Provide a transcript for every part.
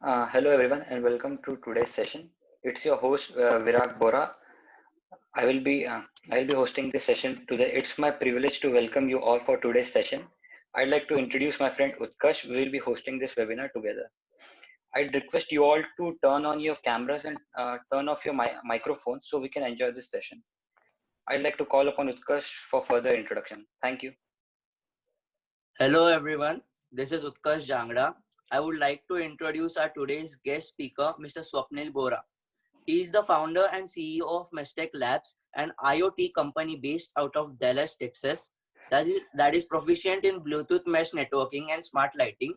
Hello everyone and welcome to today's session. It's your host Virag Bora. I will be uh, I will be hosting this session today. It's my privilege to welcome you all for today's session. I'd like to introduce my friend Utkarsh. We will be hosting this webinar together. I'd request you all to turn on your cameras and turn off your microphones so we can enjoy this session. I'd like to call upon Utkarsh for further introduction. Thank you. Hello everyone, this is Utkarsh Jangra. I would like to introduce our today's guest speaker, Mr. Swapnil Bora. He is the founder and CEO of Mestec Labs, an IoT company based out of Dallas, Texas, that is proficient in Bluetooth mesh networking and smart lighting.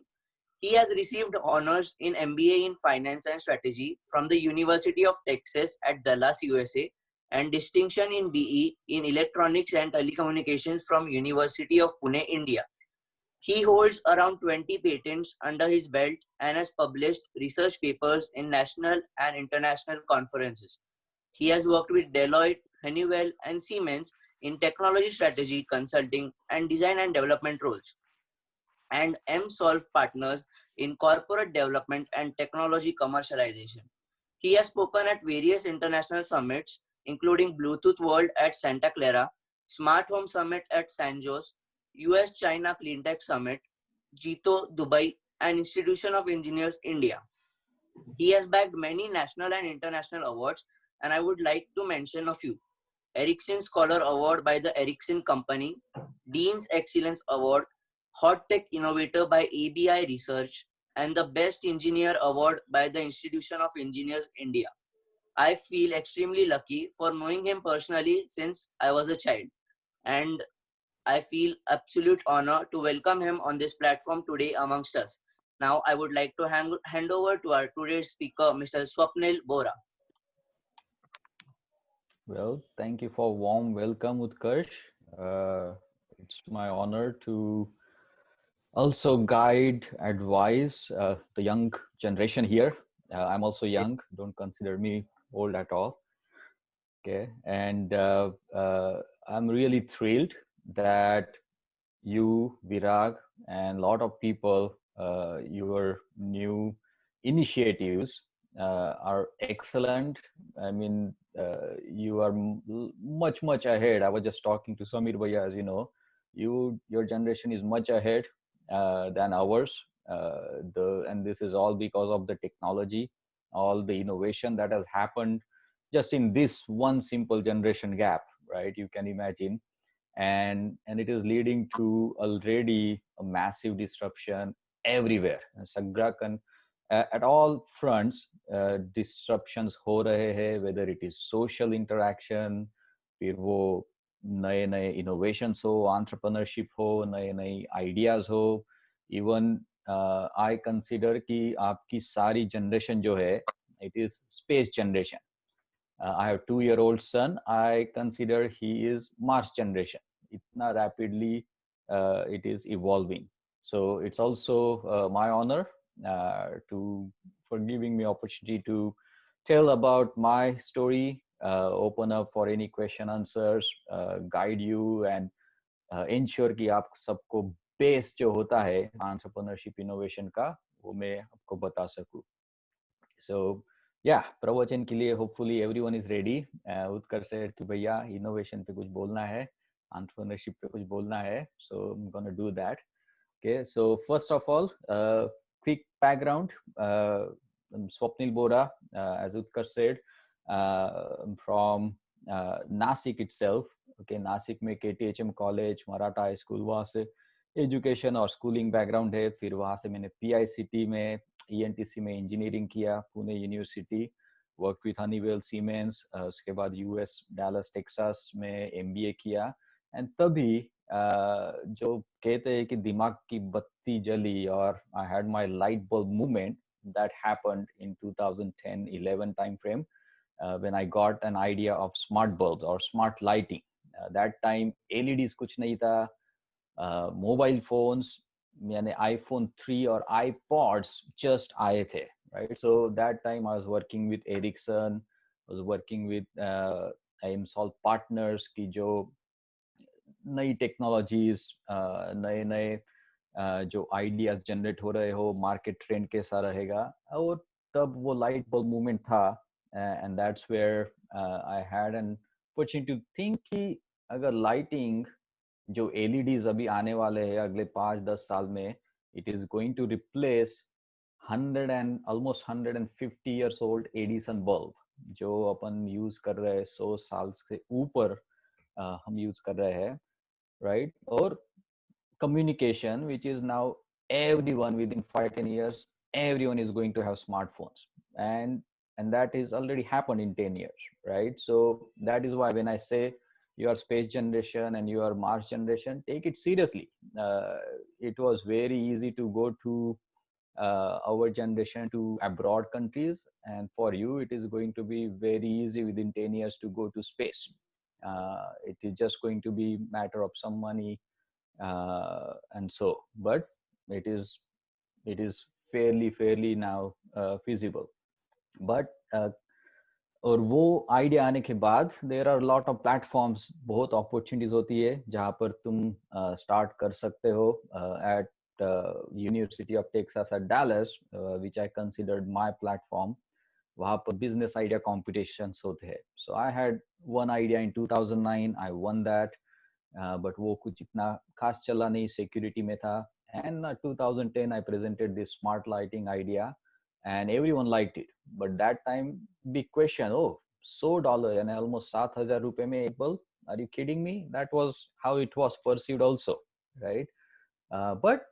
He has received honors in MBA in Finance and Strategy from the University of Texas at Dallas, USA, and distinction in BE in Electronics and Telecommunications from University of Pune, India. He holds around 20 patents under his belt and has published research papers in national and international conferences. He has worked with Deloitte, Honeywell, and Siemens in technology strategy, consulting, and design and development roles, and MSolve partners in corporate development and technology commercialization. He has spoken at various international summits, including Bluetooth World at Santa Clara, Smart Home Summit at San Jose, US China Cleantech Summit, Jito Dubai, and Institution of Engineers India. He has bagged many national and international awards, and I would like to mention a few. Ericsson Scholar Award by the Ericsson Company, Dean's Excellence Award, Hot Tech Innovator by ABI Research, and the Best Engineer Award by the Institution of Engineers India. I feel extremely lucky for knowing him personally since I was a child, and I feel absolute honor to welcome him on this platform today amongst us. Now, I would like to hand over to our today's speaker, Mr. Swapnil Bora. Well, thank you for warm welcome, Utkarsh. It's my honor to also guide, advise the young generation here. I'm also young. Don't consider me old at all. Okay, and I'm really thrilled that you, Virag, and a lot of people, your new initiatives are excellent. I mean, you are much ahead. I was just talking to Samir Bhaiya, as you know, your generation is much ahead than ours. And this is all because of the technology, all the innovation that has happened just in this one simple generation gap, right? You can imagine, and it is leading to already a massive disruption everywhere. At all fronts, disruptions हो रहे हैं, whether it is social interaction, फिर वो नए नए innovations हो, entrepreneurship हो, नए नए ideas हो, even I consider कि आपकी सारी generation जो है, it is space generation. I have 2-year-old son. I consider he is Mars generation. Itna rapidly it is evolving. So it's also my honor to for giving me opportunity to tell about my story, open up for any question answers, guide you and ensure कि आप सबको base जो होता है entrepreneurship innovation का वो मैं आपको बता सकूं. So yeah, प्रवचन के लिए hopefully everyone is ready. Utkarsh said कि भैया innovation पे कुछ बोलना है, entrepreneurship पे कुछ बोलना है, so I'm gonna do that. Okay, so first of all, quick background. I'm Swapnil Bora, as Utkarsh said, I'm from Nasik itself. Okay, Nasik में KTHM College, Maratha High School, वहाँ से एजुकेशन और schooling background है. फिर वहाँ से मैंने PICT में ENTC में इंजीनियरिंग किया, Pune university, work with Honeywell siemens. उसके बाद US डैलस टेक्सास में MBA किया. एंड तभी जो कहते हैं कि दिमाग की बत्ती जली और I had my light bulb movement that happened in 2010-11 time frame when I got an idea of smart bulbs or smart lighting. That time LEDs कुछ नहीं था, मोबाइल फोन्स यानी iPhone 3 और iPods just आए थे, right? So that time I was working with Ericsson, I was working with MSolve partners की जो नई टेक्नोलॉजीज, नए नए जो आइडियाज जनरेट हो रहे हो, मार्केट ट्रेंड कैसा रहेगा, और तब वो लाइट बल्ब मूवमेंट था. And that's where I had an opportunity to think कि अगर लाइटिंग जो एलईडीज अभी आने वाले हैं अगले 5-10 साल में, it is going to replace 100 and almost 150 years old Edison bulb जो अपन यूज कर रहे हैं 100 साल से ऊपर हम यूज कर रहे हैं, राइट? और communication, which is now everyone within 5-10 years, everyone is going to have smartphones, and that is already happened in 10 years, right? So that is why when I say you are space generation and you are Mars generation, take it seriously. uh, it was very easy to go to our generation to abroad countries, and for you it is going to be very easy within 10 years to go to space. It is just going to be matter of some money, and so, but it is fairly now feasible. But और वो idea आने के बाद there are lot of platforms, बहुत opportunities होती है जहाँ पर तुम स्टार्ट कर सकते हो. At University of Texas at Dallas, which I considered my platform, वहाँ पर बिजनेस आइडिया कॉम्पिटिशन्स होते हैं. So I had one idea in 2009, I won that, but वो कुछ इतना खास चला नहीं, सिक्योरिटी में था. And 2010 I presented this smart lighting idea and everyone liked it. But that time, big question, oh, $100 and almost 7,000 रुपए में एक bulb, are you kidding me? That was how it was perceived also, right? But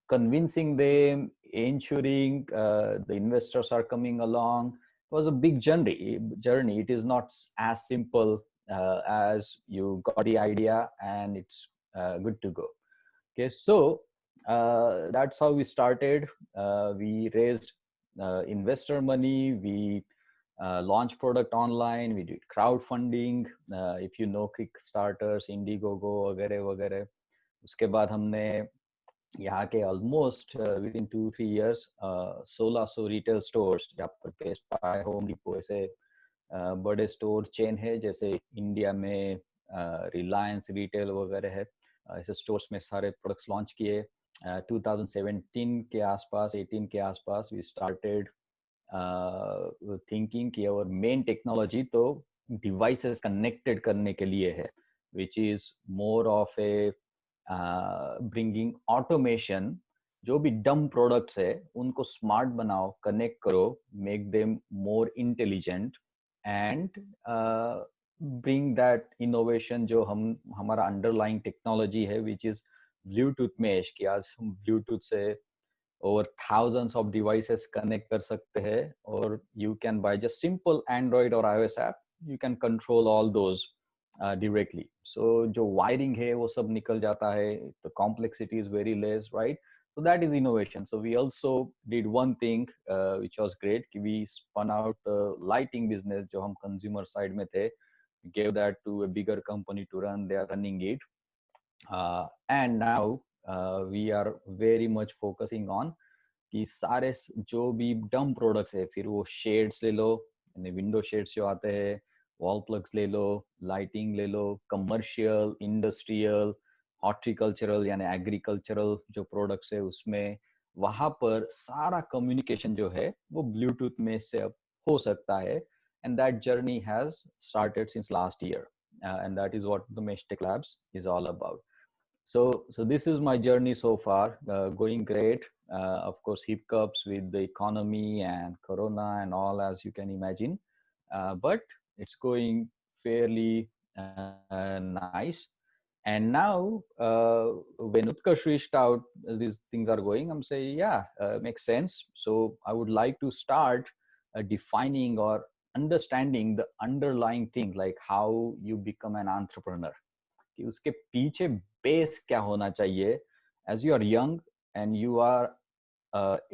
convincing them, ensuring the investors are coming along, was a big journey. It is not as simple as you got the idea and it's good to go. Okay, so that's how we started. We raised investor money. We launched product online. We did crowdfunding. If you know Kickstarters, Indiegogo वगैरह वगैरह. उसके बाद हमने यहाँ के almost with in 2-3 years 1600 retail stores, जहाँ पर best bye, home depot, ऐसे बड़े स्टोर चेन है जैसे इंडिया में रिलायंस रिटेल वगैरह है, ऐसे स्टोर्स में सारे प्रोडक्ट्स लॉन्च किए. 2017 के आसपास, 18 के आसपास वी स्टार्टेड थिंकिंग कि और मेन टेक्नोलॉजी तो डिवाइसेस कनेक्टेड करने के लिए है, which is more of A bringing automation. जो भी डम प्रोडक्ट्स है उनको स्मार्ट बनाओ, कनेक्ट करो, make them more intelligent and bring that innovation जो हमारा अंडरलाइंग टेक्नोलॉजी है, विच इज ब्लूटूथ मैश, कि आज हम ब्लूटूथ से over thousands of devices connect कर सकते हैं, और you can by just simple Android or iOS app you can control all those directly. So जो wiring है वो सब निकल जाता है, the complexity is very less, right? So that is innovation. So we also did one thing which was great. We spun out the lighting business जो हम consumer side में थे, gave that to a bigger company to run. They are running it. And now we are very much focusing on कि सारे जो भी डम products है, फिर वो शेड्स ले लो, विंडो शेड्स जो आते हैं, वॉल प्लग्स ले लो, लाइटिंग ले लो, कमर्शियल, इंडस्ट्रियल, हॉर्टिकल्चरल यानी एग्रीकल्चरल जो प्रोडक्ट्स है उसमें, वहाँ पर सारा कम्युनिकेशन जो है वो ब्लूटूथ में से अब हो सकता है. And that journey has started since last year, and that is what the Meshtek Labs is all about. So this is my journey so far, going great. Of course, hiccups with the economy and Corona and all, as you can imagine, but it's going fairly nice. And now, when Utkarsh reached out, these things are going, I'm saying, yeah, makes sense. So I would like to start defining or understanding the underlying things, like how you become an entrepreneur. कि उसके पीछे base क्या होना चाहिए. As you are young and you are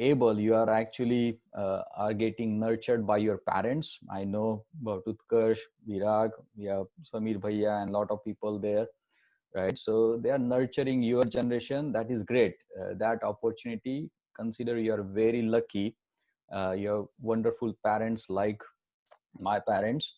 able, you are actually are getting nurtured by your parents. I know about Utkarsh, Virag, we have Samir Bhaiya and a lot of people there, right? So they are nurturing your generation. That is great. That opportunity, consider you are very lucky. You have wonderful parents like my parents.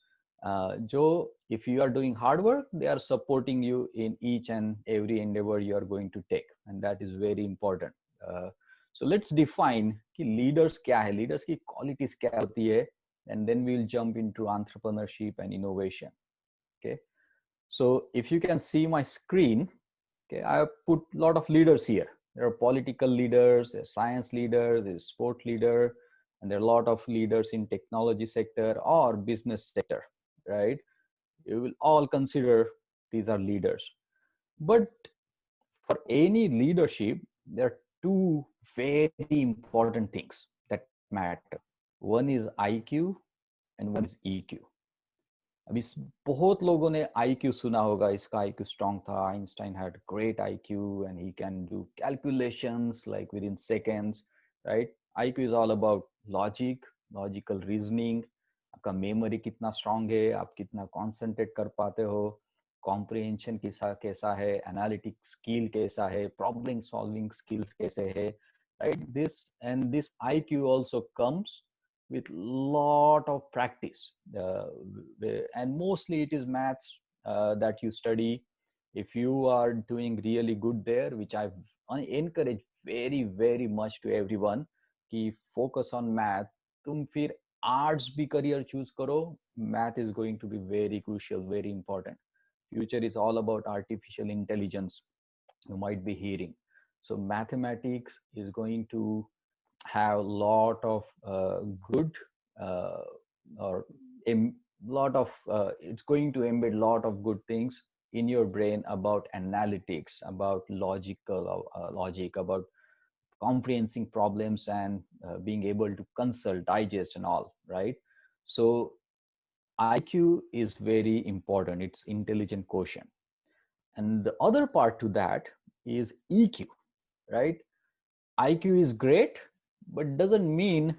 Joe, if you are doing hard work, they are supporting you in each and every endeavor you are going to take, and that is very important. uh, so let's define कि leaders क्या है, leaders की qualities क्या होती है, and then we'll jump into entrepreneurship and innovation. Okay, so if you can see my screen, okay, I have put a lot of leaders here. There are political leaders, there are science leaders, there's sport leader, and there are a lot of leaders in technology sector or business sector, right? You will all consider these are leaders. But for any leadership, there are two very important things that matter. One is IQ and one is EQ. अभी बहुत लोगों ने IQ सुना होगा, इसका IQ strong था, Einstein had great IQ and he can do calculations like within seconds, right? IQ is all about logic, logical reasoning, आपका memory कितना स्ट्रांग है, आप कितना कॉन्सेंट्रेट कर पाते हो, कॉम्प्रिहेंशन कैसा है, एनालिटिक स्किल कैसा है, प्रॉब्लम सॉल्विंग स्किल्स कैसे है, right? This IQ also comes with lot of practice, and mostly it is maths that you study. If you are doing really good there, which I encourage very very much to everyone, कि focus on math. तुम फिर arts भी career choose करो, math is going to be very crucial, very important. Future is all about artificial intelligence, you might be hearing. So mathematics is going to have a lot of good uh, or a lot of it's going to embed a lot of good things in your brain about analytics, about logic, about comprehending problems and being able to consult, digest and all, right? So IQ is very important, it's intelligent quotient. And the other part to that is EQ, right? IQ is great, but doesn't mean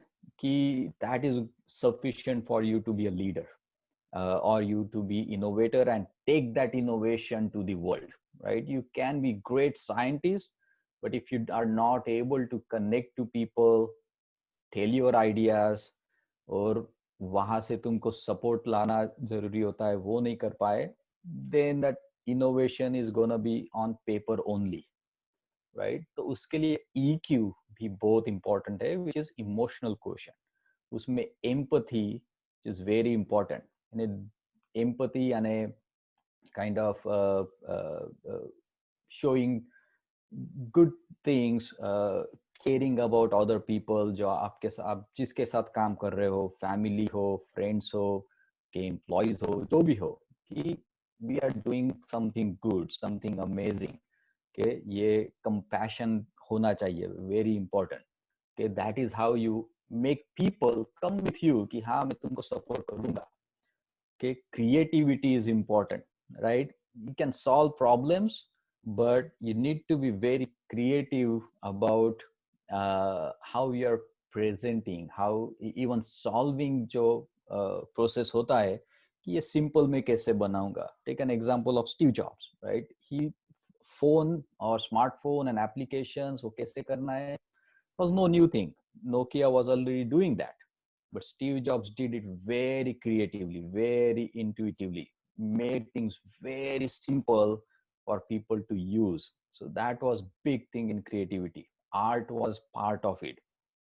that is sufficient for you to be a leader, or you to be innovator and take that innovation to the world, right? You can be great scientist, but if you are not able to connect to people, tell your ideas, और वहां से तुमको support लाना जरूरी होता है, वो नहीं कर पाए, then that innovation is gonna be on paper only, right? तो उसके लिए EQ भी बहुत important है, which is emotional quotient. उसमें empathy is very important. And empathy and a kind of showing good things, caring about other people, जो आपके साथ, आप जिसके साथ काम कर रहे हो, फैमिली हो, फ्रेंड्स हो, के एम्प्लॉयज हो, जो भी हो, कि we are doing something good, something amazing. Okay, ये compassion होना चाहिए, very important. Okay, that is how you make people come with you कि हाँ मैं तुमको support करूँगा. Okay, creativity is important, right? You can solve problems, but you need to be very creative about how you are presenting, how even solving जो process होता है कि ये simple में कैसे बनाऊंगा. Take an example of Steve Jobs, right? He phone or smartphone and applications वो कैसे करना है was no new thing. Nokia was already doing that. But Steve Jobs did it very creatively, very intuitively, made things very simple for people to use. So that was big thing in creativity. Art was part of it,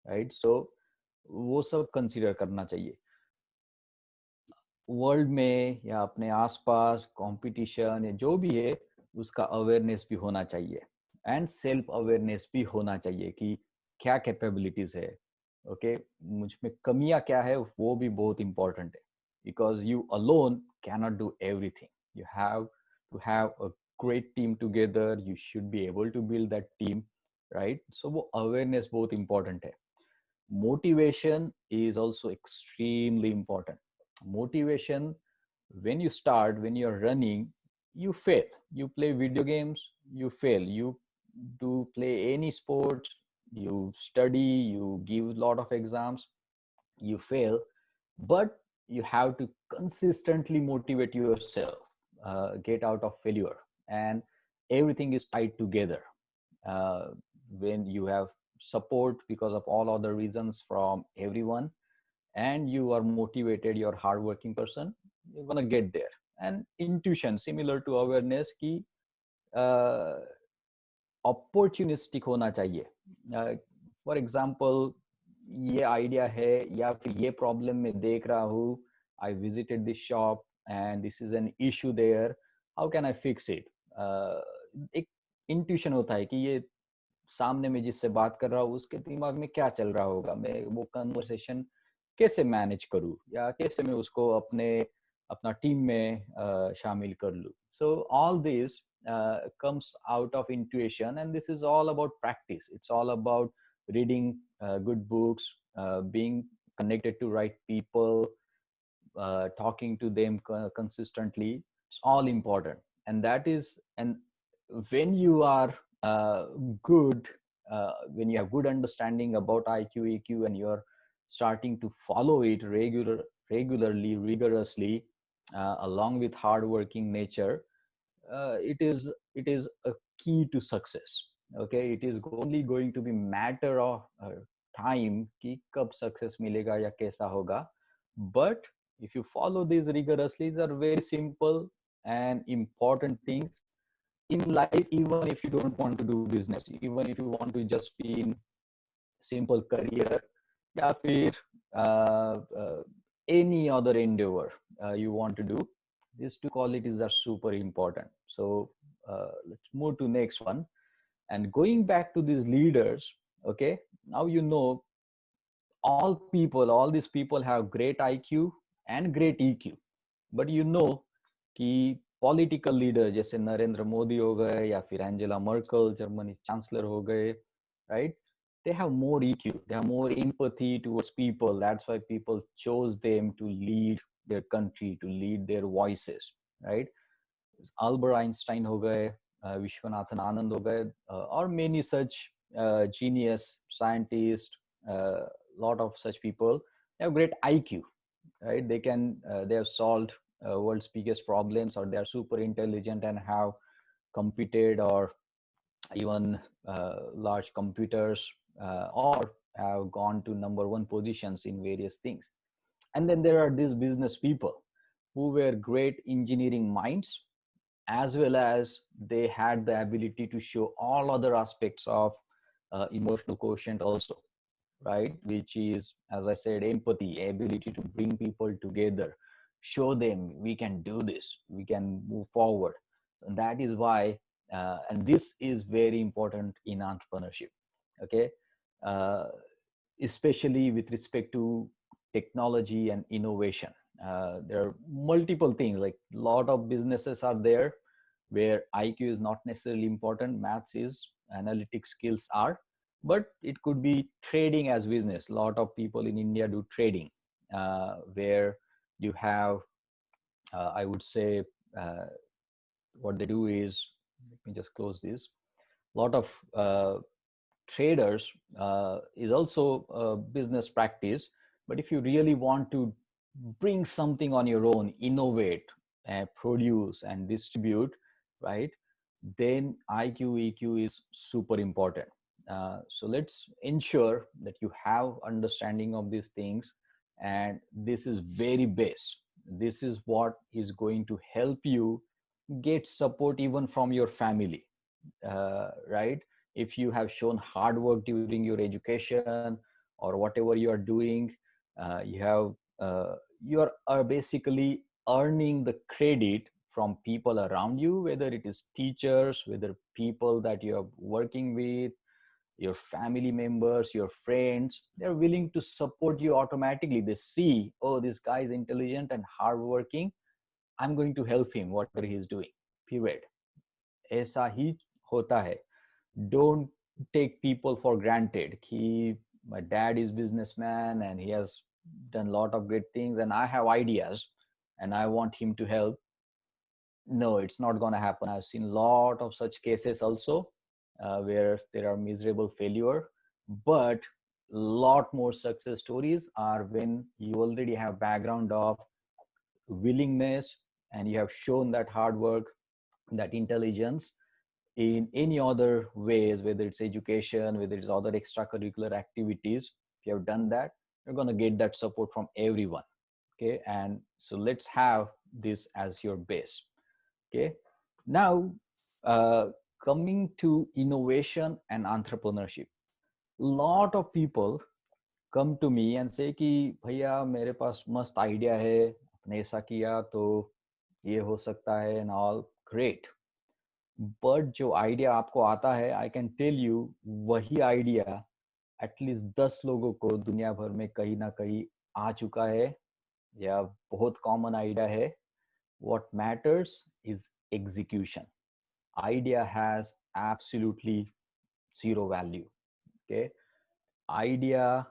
right? So वो सब consider करना चाहिए. World में या अपने आसपास competition या जो भी है, उसका अवेयरनेस भी होना चाहिए, एंड सेल्फ अवेयरनेस भी होना चाहिए कि क्या कैपेबिलिटीज है. ओके, मुझ में कमियां क्या है, वो भी बहुत इंपॉर्टेंट है, because you alone can not do everything. You have to have a great team together, you should be able to build that team, right? So वो अवेयरनेस बहुत इंपॉर्टेंट है. Motivation is also extremely important. Motivation, when you start, when you're running, you fail. You play video games, you fail. You do play any sport, you study, you give a lot of exams, you fail. But you have to consistently motivate yourself, get out of failure, and everything is tied together. uh, when you have support because of all other reasons from everyone, and you are motivated, you're a hardworking person, you're gonna get there. And intuition, similar to awareness, ki opportunistic होना चाहिए. For example, ये idea है या फिर ये problem मैं देख रहा हूँ, I visited this shop and this is an issue there, how can I fix it? एक इंट्यूशन होता है कि ये सामने में जिससे बात कर रहा हूँ उसके दिमाग में क्या चल रहा होगा, मैं वो कन्वर्सेशन कैसे मैनेज करूँ या कैसे मैं उसको अपना टीम में शामिल कर लूँ. So all this comes out of intuition, and this is all about practice. It's all about reading good books, being connected to right people, talking to them consistently. It's all important. And when you are good, when you have good understanding about IQ, EQ, and you're starting to follow it regularly, rigorously, along with hardworking nature, it is a key to success. Okay, it is only going to be matter of time कि कब success मिलेगा या कैसा होगा. But if you follow these rigorously, these are very simple and important things in life. Even if you don't want to do business, even if you want to just be in simple career या फिर any other endeavor you want to do, these two qualities are super important. So let's move to next one. And going back to these leaders, okay, now you know all these people have great IQ and great EQ. But you know कि political leader जैसे नरेंद्र मोदी हो गए या फिर Angela Merkel Germany chancellor हो गए, right? They have more EQ, they have more empathy towards people. That's why people chose them to lead their country, to lead their voices, right? Albert Einstein हो गए, विश्वनाथन आनंद हो गए, or many such genius scientists, lot of such people. They have great IQ, right? They have solved world's biggest problems, or they are super intelligent and have competed or even large computers, or have gone to number one positions in various things. And then there are these business people who were great engineering minds, as well as they had the ability to show all other aspects of emotional quotient also, right? Which is, as I said, empathy, ability to bring people together, show them we can do this, we can move forward. And that is why, and this is very important in entrepreneurship, okay? Uh, Especially with respect to technology and innovation. There are multiple things, like a lot of businesses are there where IQ is not necessarily important, maths is, analytic skills are, but it could be trading as business. A lot of people in India do trading, where you have, I would say, what they do is, let me just close this. A lot of traders is also a business practice. But if you really want to bring something on your own, innovate, produce and distribute, right, then IQ, EQ is super important. So let's ensure that you have understanding of these things, and this is very base. This is what is going to help you get support even from your family, right? If you have shown hard work during your education or whatever you are doing, you are basically earning the credit from people around you, whether it is teachers, whether people that you are working with, your family members, your friends. They're willing to support you automatically. They see, oh, this guy is intelligent and hardworking, I'm going to help him whatever he's doing, period. ऐसा ही होता है. Don't take people for granted. My dad is businessman and he has done a lot of great things and I have ideas and I want him to help. No, it's not going to happen. I've seen a lot of such cases also, where there are miserable failure, but a lot more success stories are when you already have background of willingness and you have shown that hard work, that intelligence in any other ways, whether it's education, whether it's other extracurricular activities. If you have done that, you're going to get that support from everyone. Okay, and so let's have this as your base. Okay, now coming to innovation and entrepreneurship, lot of people come to me and say कि भैया मेरे पास मस्त idea है, आपने ऐसा किया तो ये हो सकता है and all great. बट जो आइडिया आपको आता है, आई कैन टेल यू, वही आइडिया एटलीस्ट 10 लोगों को दुनिया भर में कहीं ना कहीं आ चुका है या बहुत कॉमन आइडिया है. What matters is execution. Idea has absolutely zero value. Okay, idea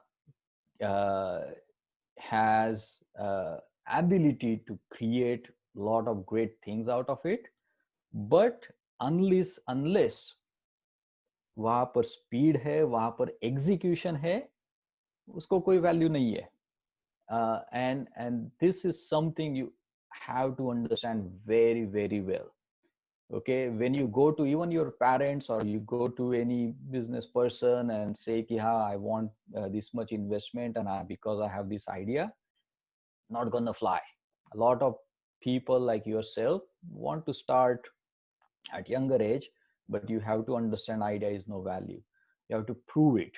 has ability to create lot of great things out of it, but unless वहां पर स्पीड है, वहां पर एग्जीक्यूशन है, उसको कोई वैल्यू नहीं है. And this is something you have to understand very very well. Okay, when you go to even your parents or you go to any business person and say ki ha, I want this much investment and because I have this idea, not gonna fly. A lot of people like yourself want to start at younger age, but you have to understand idea is no value. You have to prove it.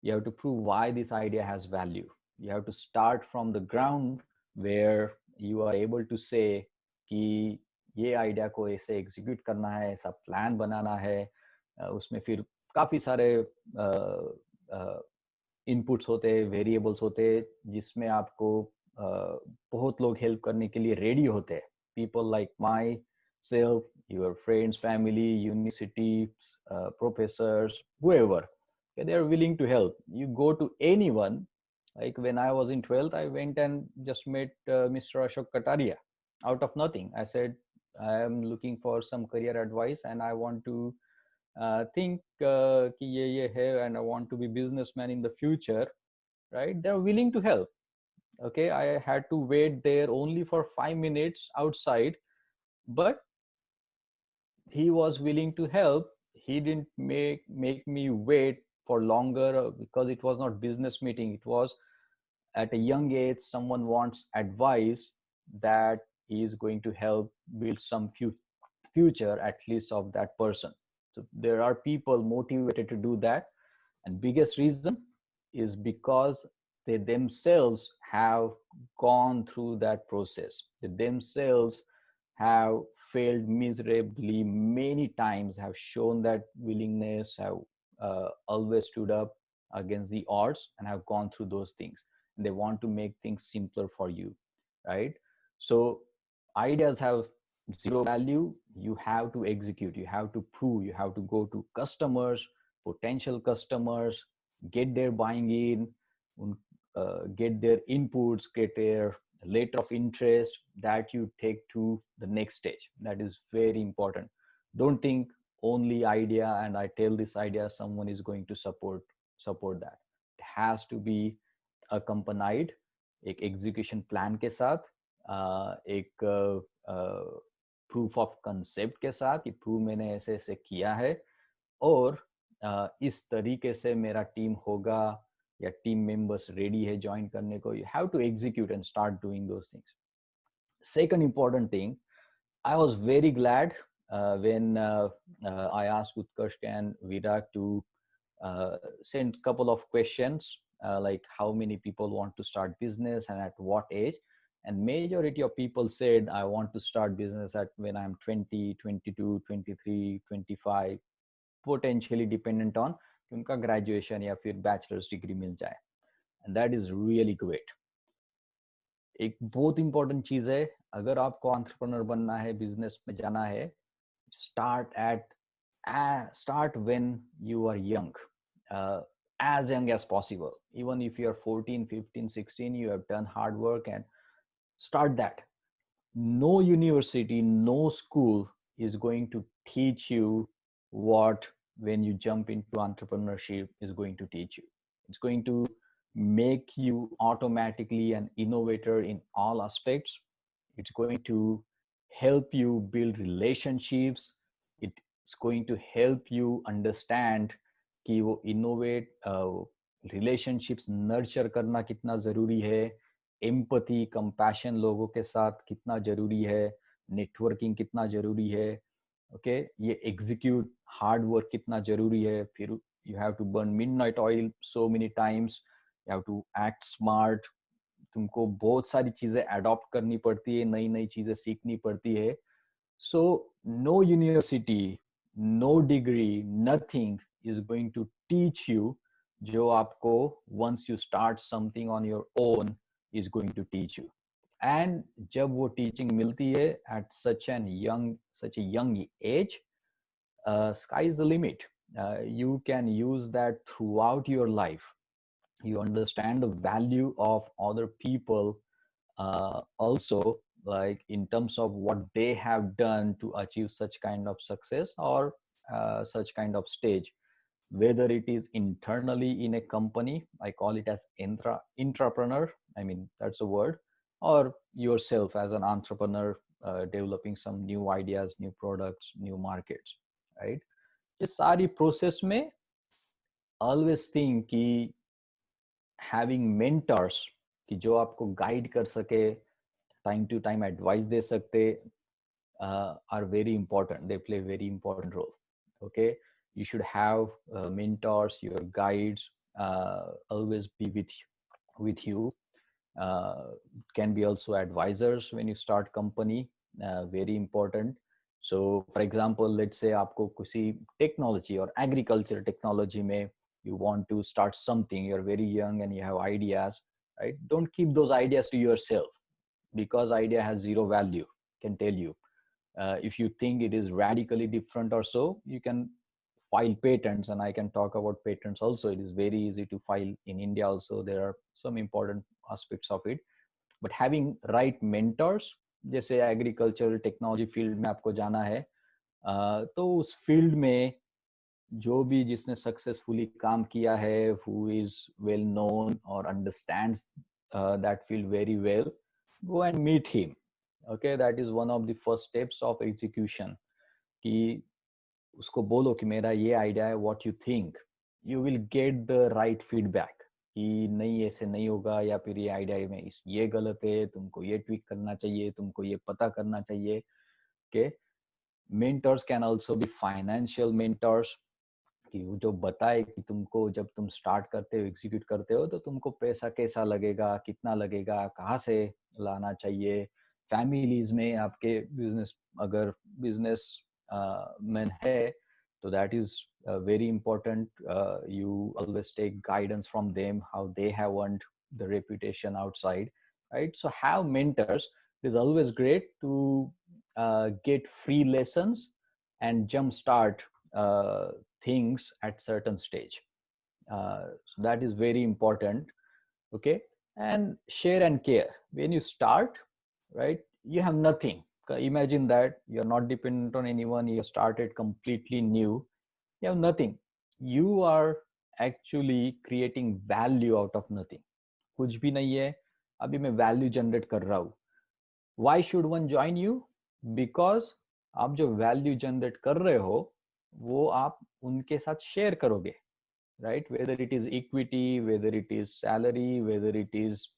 You have to prove why this idea has value. You have to start from the ground where you are able to say कि ये idea को ऐसे execute करना है, ऐसा plan बनाना है. उसमें फिर काफी सारे इनपुट्स होते हैं, वेरिएबल्स होते हैं, जिसमें आपको बहुत लोग हेल्प करने के लिए रेडी होते हैं. People like my self, your friends, family, university, professors, whoever, okay, they are willing to help. You go to anyone. Like when I was in 12th, I went and just met Mr. Ashok Kataria out of nothing. I said, I am looking for some career advice and I want to think कि ये है and I want to be businessman in the future, right? They're willing to help. Okay, I had to wait there only for 5 minutes outside, but he was willing to help. He didn't make me wait for longer because it was not business meeting. It was at a young age someone wants advice that he is going to help build some future at least of that person. So there are people motivated to do that, and biggest reason is because they themselves have gone through that process. They themselves have failed miserably many times, have shown that willingness, have always stood up against the odds and have gone through those things. And they want to make things simpler for you, right? So ideas have zero value. You have to execute, you have to prove, you have to go to customers, potential customers, get their buying in, get their inputs, get their letter of interest, that you take to the next stage. That is very important. Don't think only idea and I tell this idea, someone is going to support that. It has to be accompanied एक execution plan के साथ, एक proof of concept के साथ कि prove मैंने ऐसे ऐसे किया है और इस तरीके से मेरा टीम होगा या टीम मेंबर्स रेडी है ज्वाइन करने को. You have to execute and start doing those things. Second important thing, I was very glad when I asked Utkarsh and Virag to send a couple of questions like how many people want to start business and at what age. And majority of people said I want to start business at when I'm 20, 22, 23, 25, potentially dependent on कि उनका graduation या फिर bachelors degree मिल जाए. And that is really great. एक बहुत important चीज है, अगर आपको एंटरप्रेन्योर बनना है, बिजनेस में जाना है, start when you are young, as young as possible. Even if you are 14, 15, 16, you have done hard work and start that. No university, no school is going to teach you what when you jump into entrepreneurship is going to teach you. It's going to make you automatically an innovator in all aspects. It's going to help you build relationships. It's going to help you understand कि वो innovate relationships nurture करना कितना जरूरी है. Empathy compassion लोगों के साथ कितना जरूरी है, नेटवर्किंग कितना जरूरी है, ओके ये एग्जीक्यूट हार्ड वर्क कितना जरूरी है, फिर you have to burn midnight oil so many times, you have to act smart, तुमको बहुत सारी चीजें अडॉप्ट करनी पड़ती है, नई नई चीजें सीखनी पड़ती है. So no university, no degree, nothing is going to teach you जो आपको once you start something on your own is going to teach you. And जब वो टीचिंग मिलती है at such a young age, sky is the limit. You can use that throughout your life. You understand the value of other people, also like in terms of what they have done to achieve such kind of success or such kind of stage, whether it is internally in a company, I call it as intrapreneur, I mean that's a word, or yourself as an entrepreneur, developing some new ideas, new products, new markets, right? इस सारी process में always think कि having mentors कि जो आपको guide कर सके, time to time advice दे सकते, are very important. They play a very important role. Okay, you should have mentors, your guides, always be with you. Can be also advisors when you start company, very important. So for example, let's say आपको किसी technology और agriculture technology में you want to start something, you're very young and you have ideas, right? Don't keep those ideas to yourself, because idea has zero value, can tell you. If you think it is radically different or so, you can file patents, and I can talk about patents also. It is very easy to file in India also. There are some important aspects of it, but having right mentors, जैसे agricultural technology field में आपको जाना है, तो उस field में जो भी जिसने सक्सेसफुली काम किया है, who is well known or understands that field very well, go and meet him. Okay, that is one of the first steps of execution. कि उसको बोलो कि मेरा ये आइडिया है, what you think, you will get the right feedback कि नहीं ऐसे नहीं होगा, या फिर ये आइडिया में ये गलत है, तुमको ये ट्वीक करना चाहिए, तुमको ये पता करना चाहिए. Okay, mentors can also be financial mentors कि वो जो बताए कि तुमको जब तुम स्टार्ट करते हो, एग्जीक्यूट करते हो, तो तुमको पैसा कैसा लगेगा, कितना लगेगा, कहाँ से लाना चाहिए. फैमिलीज में आपके बिजनेस, अगर बिजनेस मैन है, तो that is very important. You always take guidance from them, how they have earned the reputation outside, right? So have mentors. It is always great to get free lessons and jumpstart things at certain stage. So that is very important. Okay, and share and care. When you start, right, you have nothing. Imagine that you're not dependent on anyone, you started completely new, you have nothing. You are actually creating value out of nothing. कुछ भी नहीं है, अभी मैं value generate कर रहा हूँ. Why should one join you? Because आप जो वैल्यू जनरेट कर रहे हो वो आप उनके साथ शेयर करोगे, right? Whether it is equity, whether it is salary, whether it is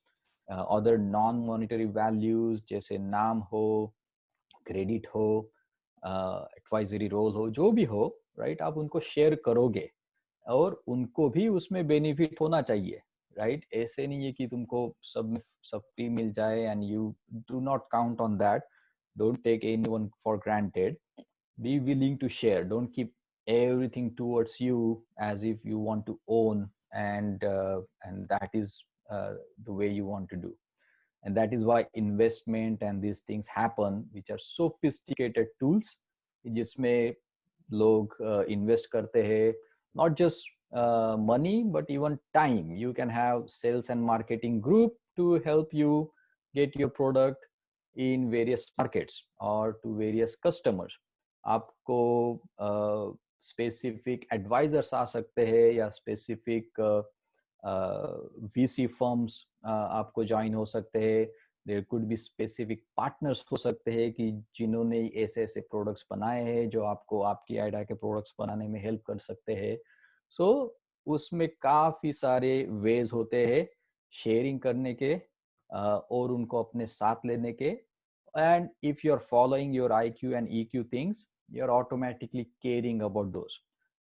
other non monetary values जैसे नाम हो, क्रेडिट हो, एडवाइजरी रोल हो, जो भी हो, राइट, आप उनको शेयर करोगे और उनको भी उसमें बेनिफिट होना चाहिए, राइट? ऐसे नहीं है कि तुमको सब फ्री मिल जाए and you do not count on that. Don't take anyone for granted. Be willing to share. Don't keep everything towards you as if you want to own, and that is the way you want to do. And that is why investment and these things happen, which are sophisticated tools जिसमें लोग invest करते हैं, not just money but even time. You can have sales and marketing group to help you get your product in various markets or to various customers. आपको specific advisors आ सकते हैं या specific VC firms आपको join हो सकते हैं. There could be specific partners हो सकते हैं कि जिन्होंने ऐसे ऐसे प्रोडक्ट्स बनाए हैं जो आपको आपकी आइडिया के प्रोडक्ट्स बनाने में हेल्प कर सकते हैं. सो उसमें काफी सारे वेज होते हैं शेयरिंग करने के, और उनको अपने साथ लेने के. And if you're following your IQ and EQ things, you're automatically caring about those.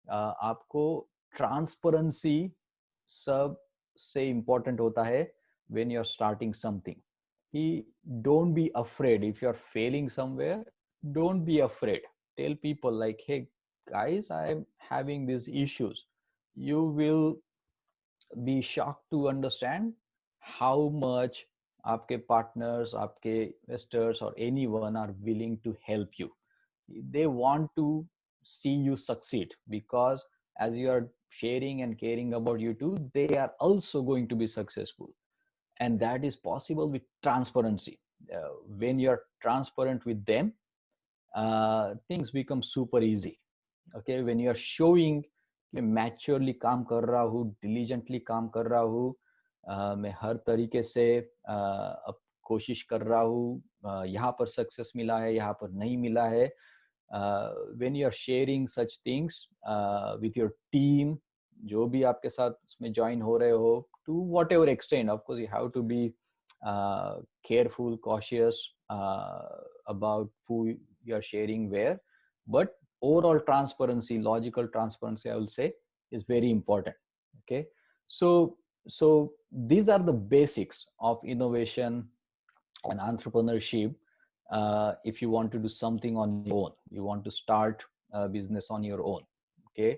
आपको transparency सबसे important होता है when you're starting something. Don't be afraid if you're failing somewhere. Don't be afraid. Tell people like, hey guys, I'm having these issues. You will be shocked to understand how much आपके partners, आपके investors or anyone are willing to help you. They want to see you succeed because as you are sharing and caring about you too, they are also going to be successful. And that is possible with transparency. When you're transparent with them, things become super easy. Okay, when you're showing कि मैं maturely काम कर रहा हूँ, diligently काम कर रहा हूँ, मैं हर तरीके से अब कोशिश कर रहा हूँ, यहाँ पर सक्सेस मिला है, यहाँ पर नहीं मिला है. When you are sharing such things with your team, जो भी आपके साथ उसमें ज्वाइन हो रहे हो, to whatever extent, of course you have to be careful, cautious about who you are sharing where, but overall transparency, logical transparency, I will say, is very important. Okay, so these are the basics of innovation and entrepreneurship. If you want to do something on your own, you want to start a business on your own. Okay,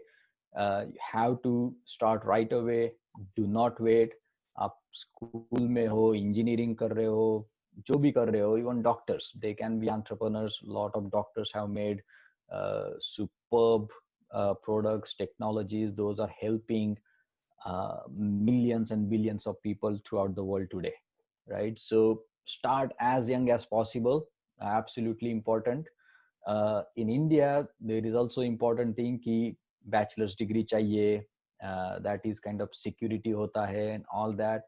you have to start right away. Do not wait. आप school में हो, engineering कर रहे हो, जो भी कर रहे हो, even doctors, they can be entrepreneurs. Lot of doctors have made superb products, technologies. Those are helping millions and billions of people throughout the world today, right? So start as young as possible. Absolutely important. In India, there is also important thing कि bachelor's degree चाहिए. That is kind of security होता है and all that.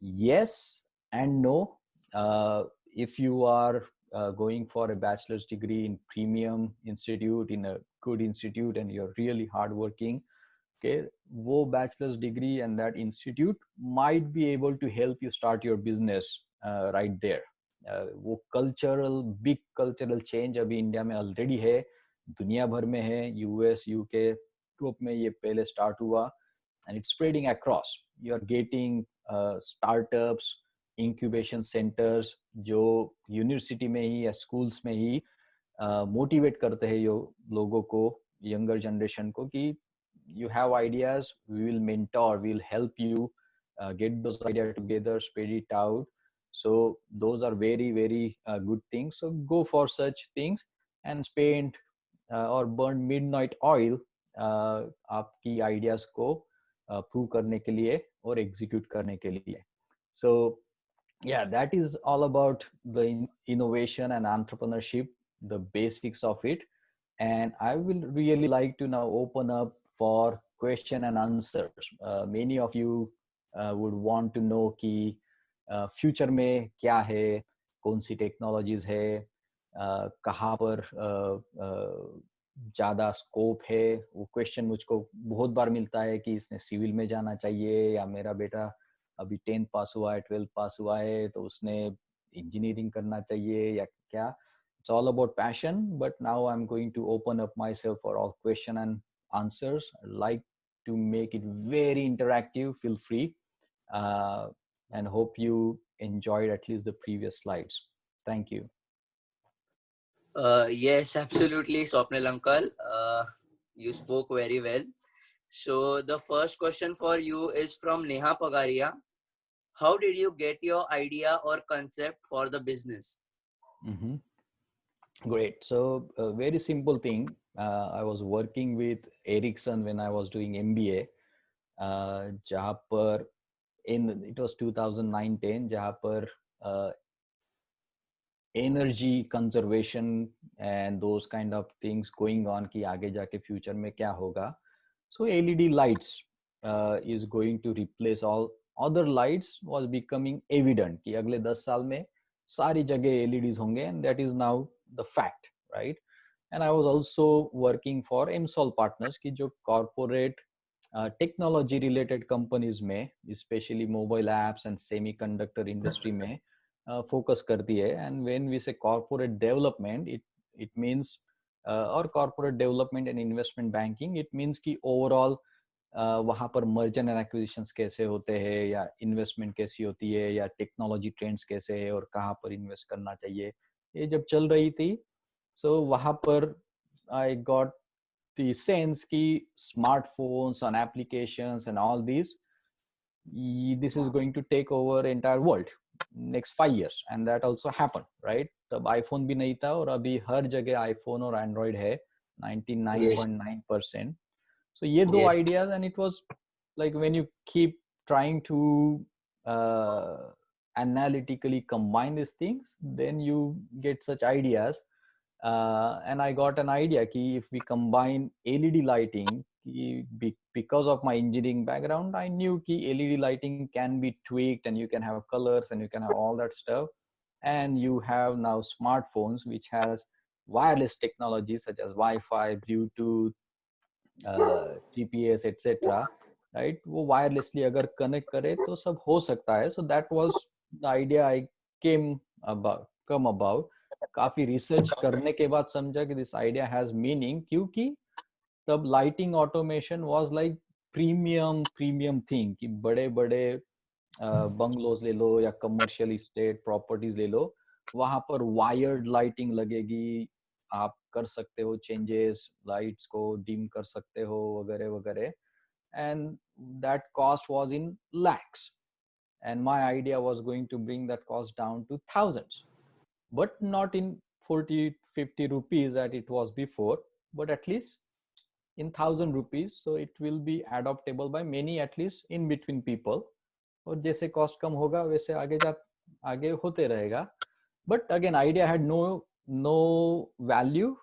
Yes and no. If you are going for a bachelor's degree in premium institute, in a good institute, and you're really hardworking, okay, wo bachelor's degree and that institute might be able to help you start your business right there. वो cultural, big cultural change अभी India में already है, दुनिया भर में है, US, UK, Europe में ये पहले स्टार्ट हुआ, and it's spreading across. You are getting startups, incubation centers जो यूनिवर्सिटी में ही या स्कूल्स में ही मोटिवेट करते हैं यो लोगों को, यंगर जनरेशन को, कि you have ideas, we will mentor, we will help you get those ideas together, spread it out. So those are very, very good things. So go for such things and spend or burn midnight oil आपकी ideas को prove करने के लिए और execute करने के लिए. So yeah, that is all about the innovation and entrepreneurship, the basics of it. And I will really like to now open up for question and answers. Many of you would want to know कि future में क्या है, कौन सी technologies है, कहाँ पर ज़्यादा scope है. वो क्वेश्चन मुझको बहुत बार मिलता है कि इसने सिविल में जाना चाहिए, या मेरा बेटा अभी 10th पास हुआ है, 12th पास हुआ है, तो उसने इंजीनियरिंग करना चाहिए या क्या. It's all about passion, but now I'm going to open up myself for all question and answers. I like to make it very interactive. Feel free, and hope you enjoyed at least the previous slides. Thank you. Yes, absolutely, Swapnil uncle. You spoke very well. So the first question for you is from Neha Pagaria. How did you get your idea or concept for the business? Mm-hmm. Great. So a very simple thing. I was working with Ericsson when I was doing MBA. जहाँ पर it was 2009-10, जहाँ पर energy conservation and those kind of things going on कि आगे जाके future में क्या होगा. So LED lights is going to replace all other lights, was becoming evident कि अगले 10 साल में सारी जगह LEDs होंगे, and that is now the fact, right? And I was also working for MSOL partners कि जो corporate technology related companies में, especially mobile apps and semiconductor industry में फोकस करती है. एंड व्हेन वी से कॉर्पोरेट डेवलपमेंट, इट मींस और corporate development and investment banking, it means कि overall वहाँ पर मर्जर एंड एक्विजिशंस कैसे होते हैं, या इन्वेस्टमेंट कैसी होती है, या टेक्नोलॉजी ट्रेंड्स कैसे है और कहाँ पर इन्वेस्ट करना चाहिए, ये जब चल रही थी. सो वहाँ पर आई गॉट द सेंस कि smartphones and applications and all these, this is going to take over entire world next 5 years, and that also happened, right? तब आईफोन भी नहीं था और अभी हर जगह आईफोन और एंड्रॉइड है, Yes. 99.9%. So ये दो Yes. ideas, and it was like when you keep trying to uh, analytically combine these things, then you get such ideas. And I got an idea कि if we combine LED lighting, because of my engineering background, I knew कि LED lighting can be tweaked and you can have colors and you can have all that stuff. And you have now smartphones which has wireless technology such as Wi-Fi, Bluetooth, GPS, etc. Right, वो wirelessly अगर connect करे तो सब हो सकता है. So that was the idea I came about come about. काफी research करने के बाद समझा कि दिस आइडिया हैज मीनिंग, क्योंकि तब lighting automation was like premium thing, कि बड़े बड़े बंगलोज ले लो या कमर्शियल इस्टेट प्रॉपर्टीज ले लो, वहां पर वायर्ड लाइटिंग लगेगी, आप कर सकते हो चेंजेस, लाइट्स को डिम कर सकते हो वगैरह वगैरह. And that cost was in lakhs, and my idea was going to bring that cost down to thousands, but not in 40-50 rupees that it was before, but at least in 1,000 rupees, so it will be adoptable by many, at least in between people. और जैसे cost कम होगा वैसे आगे होते रहेगा. But again, idea had no value,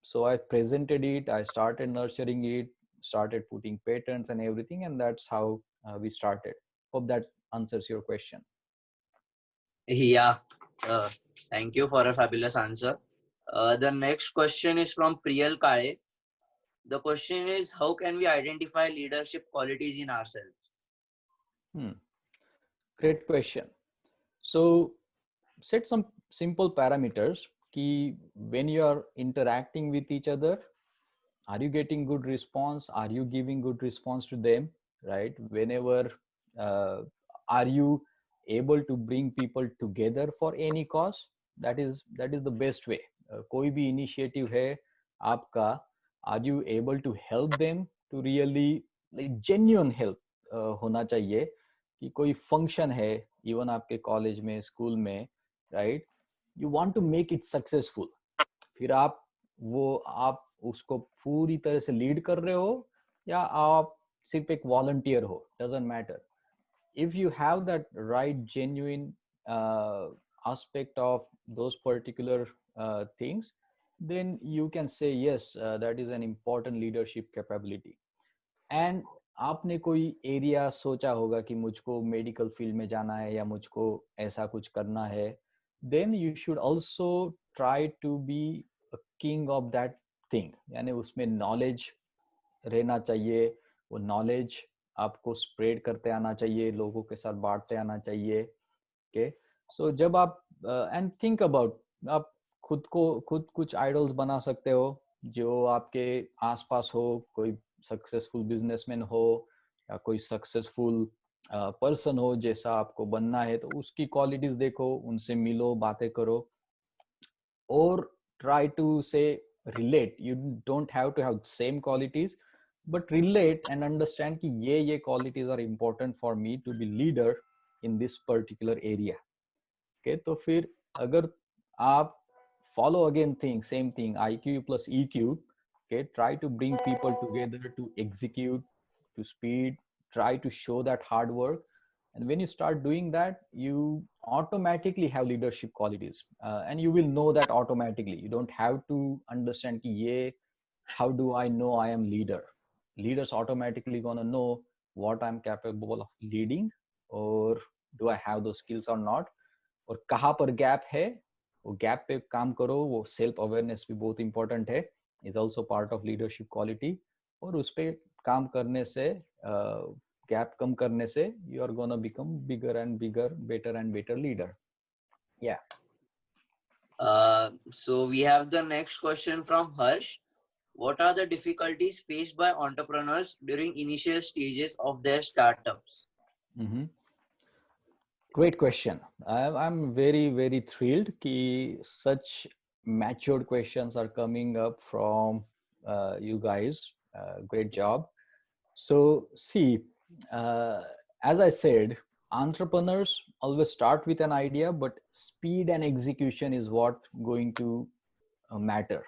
so I presented it, I started nurturing it, started putting patents and everything, and that's how we started. Hope that answers your question. Yeah. Uh, Thank you for a fabulous answer. The next question is from Priyal Kale. The question is, how can we identify leadership qualities in ourselves? Great question. So set some simple parameters कि when you are interacting with each other, are you getting good response, are you giving good response to them, right? Whenever are you able to bring people together for any cause, that is the best way. कोई भी initiative है आपका, are you able to help them to really, like genuine help होना चाहिए. कि कोई function है even आपके college में, school में, right? You want to make it successful. फिर आप उसको पूरी तरह से लीड कर रहे हो या आप सिर्फ एक वॉलंटियर हो, doesn't matter. If you have that right genuine aspect of those particular things, then you can say yes, that is an important leadership capability. And आपने कोई एरिया सोचा होगा कि मुझको मेडिकल फील्ड में जाना है या मुझको ऐसा कुछ करना है, then you should also try to be a king of that thing. यानी उसमें नॉलेज रहना चाहिए, वो नॉलेज आपको स्प्रेड करते आना चाहिए, लोगों के साथ बांटते आना चाहिए. ओके, सो जब आप एंड थिंक अबाउट, आप खुद कुछ आइडल्स बना सकते हो जो आपके आसपास हो. कोई सक्सेसफुल बिजनेसमैन हो या कोई सक्सेसफुल पर्सन हो जैसा आपको बनना है, तो उसकी क्वालिटीज देखो, उनसे मिलो, बातें करो, और try to say relate. You don't have to have same qualities, but relate and understand कि ये qualities are important for me to be leader in this particular area. Okay, तो फिर अगर आप follow again same thing, IQ plus EQ. Okay, try to bring people together to execute, to speed, try to show that hard work. And when you start doing that, you automatically have leadership qualities, and you will know that automatically. You don't have to understand कि ये, how do I know I am leader. Leaders automatically gonna know what I'm capable of leading, or do I have those skills or not, और कहाँ पर gap है, वो gap पे काम करो. वो सेल्फ अवेयरनेस भी बहुत इंपॉर्टेंट है, is also part of leadership quality. और उस पर काम करने से, गैप कम करने से, you are gonna become bigger and bigger, better and better leader. Yeah. So we have the next question from Harsh. What are the difficulties faced by entrepreneurs during initial stages of their startups? Mm-hmm. Great question. I'm very, very thrilled कि such matured questions are coming up from you guys. Great job. So, see, uh, as I said, entrepreneurs always start with an idea, but speed and execution is what going to matter.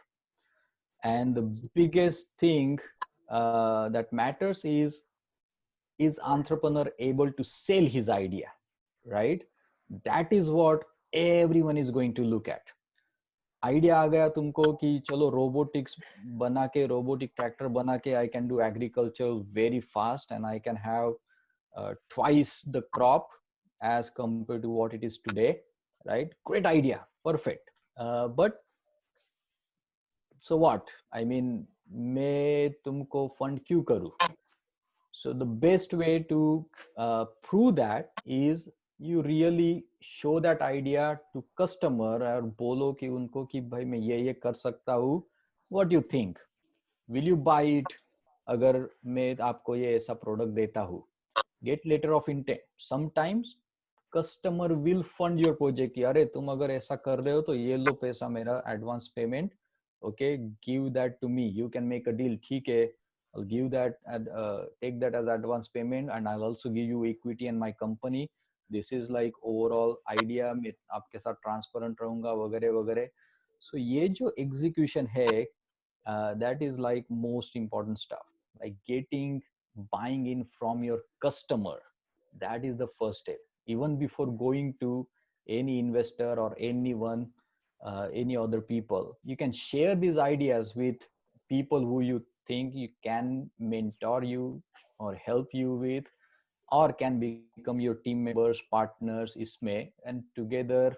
And the biggest thing that matters is entrepreneur able to sell his idea, right? That is what everyone is going to look at. Idea आ गया तुमको कि चलो robotics बना के robotic tractor बना के I can do agriculture very fast and I can have twice the crop as compared to what it is today, right? Great idea, perfect. But so what? I mean, मैं तुमको fund क्यों करूँ? So the best way to prove that is you really show that idea to customer और बोलो कि उनको कि भाई मैं ये कर सकता हूँ. What do you think? Will you buy it? अगर मैं आपको ये ऐसा प्रोडक्ट देता हूँ. Get letter of intent. Sometimes customer will fund your project कि अरे तुम अगर ऐसा कर रहे हो तो ये लो पैसा मेरा advance payment. Okay, give that to me. You can make a deal. ठीक है. I'll give that and take that as advance payment, and I'll also give you equity in my company. This is like overall idea. मैं आपके साथ transparent रहूँगा वगैरह वगैरह. So ये जो execution है, that is like most important stuff. Like getting buying in from your customer. That is the first step. Even before going to any investor or anyone, any other people, you can share these ideas with people who you think you can mentor you or help you with, or can become your team members, partners इसमें, and together,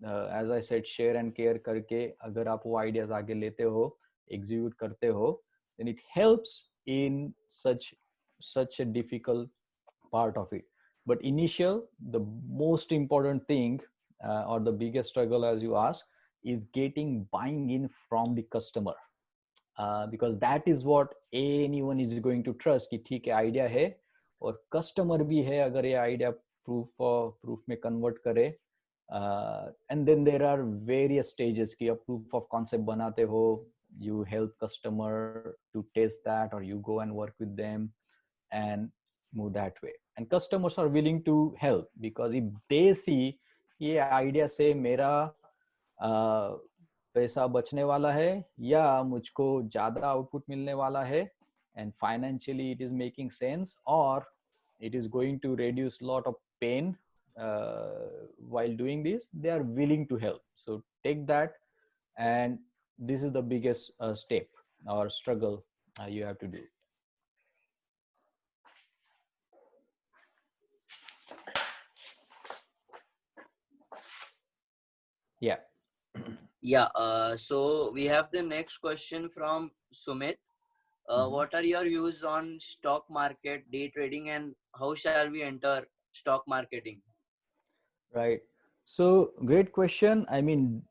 as I said, share and care करके अगर आप वो ideas आगे लेते हो, execute करते हो, then it helps in such a difficult part of it. But initial, the most important thing, or the biggest struggle, as you ask, is getting buying in from the customer. Because that is what anyone is going to trust कि ठीक है idea है और customer भी है अगर ये idea proof में कन्वर्ट करे. And then there are various stages कि आप प्रूफ ऑफ कॉन्सेप्ट बनाते हो, you help customer to test that, or you go and work with them and move that way. And customers are willing to help because if they see ये idea से मेरा पैसा बचने वाला है या मुझको ज्यादा आउटपुट मिलने वाला है, and financially it is making sense, or it is going to reduce lot of pain while doing this, they are willing to help. So take that, and this is the biggest step or struggle you have to do. Yeah. Yeah, so we have the next question from Sumit. What are your views on stock market, day trading, and how shall we enter stock marketing? Right. So great question. I mean,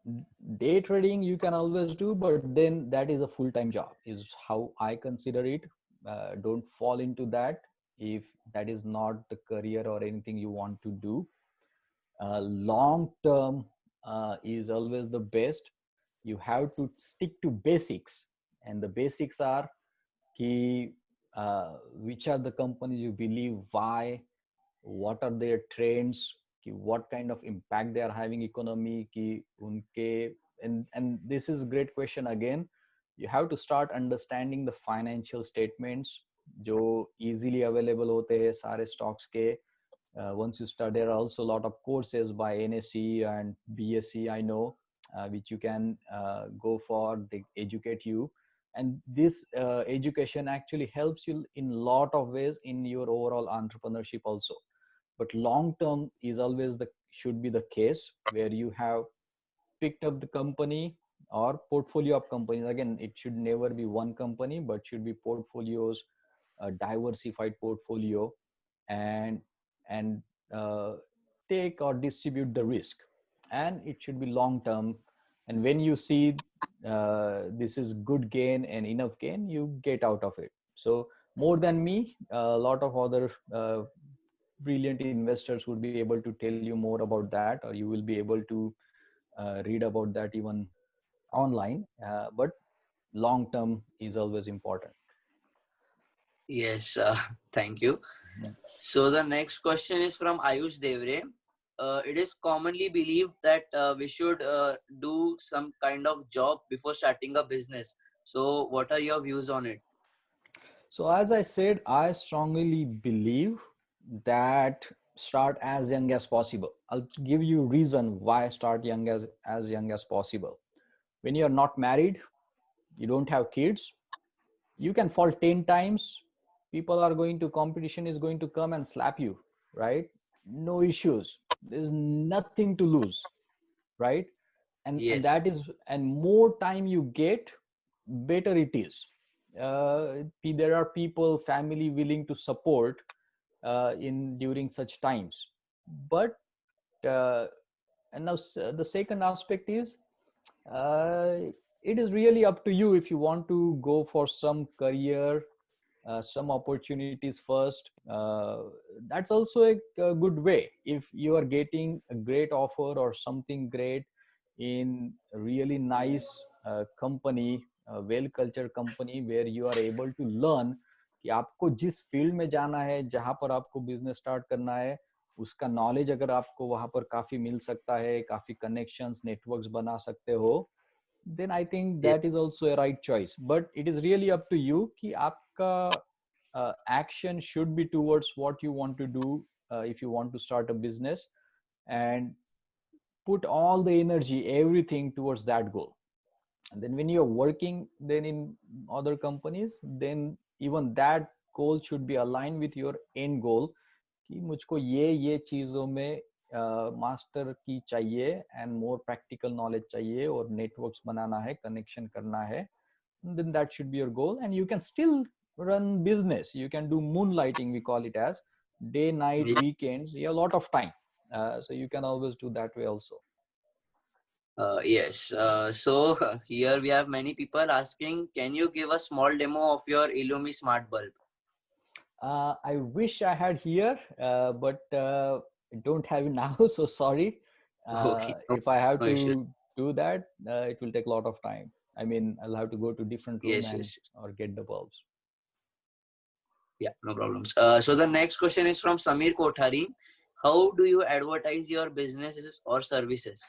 day trading you can always do, but then that is a full-time job, is how I consider it. Don't fall into that if that is not the career or anything you want to do. Long term is always the best. You have to stick to basics, and the basics are key. Which are the companies you believe, why, what are their trends, कि what kind of impact they are having economy, कि उनके, and this is a great question again. You have to start understanding the financial statements जो easily available होते हैं सारे stocks के. Once you start, there are also a lot of courses by NSE and BSE, I know, which you can go for. They educate you, and this education actually helps you in a lot of ways in your overall entrepreneurship also. But long term is always the should be the case where you have picked up the company or portfolio of companies. Again, it should never be one company, but should be portfolios, a diversified portfolio, and and uh, take or distribute the risk. and it should be long term. And when you see this is good gain and enough gain, you get out of it. So more than me, a lot of other brilliant investors would be able to tell you more about that, or you will be able to read about that even online. But long term is always important. Yes, thank you. Yeah. So the next question is from Ayush Devre. It is commonly believed that we should do some kind of job before starting a business. So what are your views on it? So as I said, I strongly believe that start as young as possible. I'll give you reason why start as young as possible. When you're not married, you don't have kids, you can fall 10 times. People are going to competition is going to come and slap you, right? No issues. There's nothing to lose, right? And Yes, that is, and more time you get, better it is. There are people, family willing to support in during such times. But uh, and now the second aspect is, uh, it is really up to you if you want to go for some career, some opportunities first. That's also a good way. If you are getting a great offer or something great in a really nice company, a well cultured company where you are able to learn कि आपको जिस field में जाना है, जहां पर आपको business start करना है, उसका नॉलेज अगर आपको वहां पर काफी मिल सकता है, काफी कनेक्शंस नेटवर्क्स बना सकते हो, then I think yes, that is also a right choice. But it is really up to you कि आपका action should be towards what you want to do, if you want to start a business, and put all the energy, everything towards that goal. And then when you're working then in other companies, then even that goal should be aligned with your end goal कि मुझको ये चीजों में master की चाहिए, and more practical knowledge चाहिए, और networks बनाना है, कनेक्शन करना है. Then that should be your goal, and you can still run business. You can do moonlighting, we call it as, day night, yes. weekends. You have a lot of time, so you can always do that way also. Yes. So here we have many people asking, can you give a small demo of your Illumi smart bulb? I wish I had here, but I don't have it now, so sorry. Okay, no, If I have no issues. to do that, it will take a lot of time. I mean, I'll have to go to different room Yes, and yes, yes. or get the bulbs. Yeah, no problems. So the next question is from Samir Kothari. How do you advertise your businesses or services?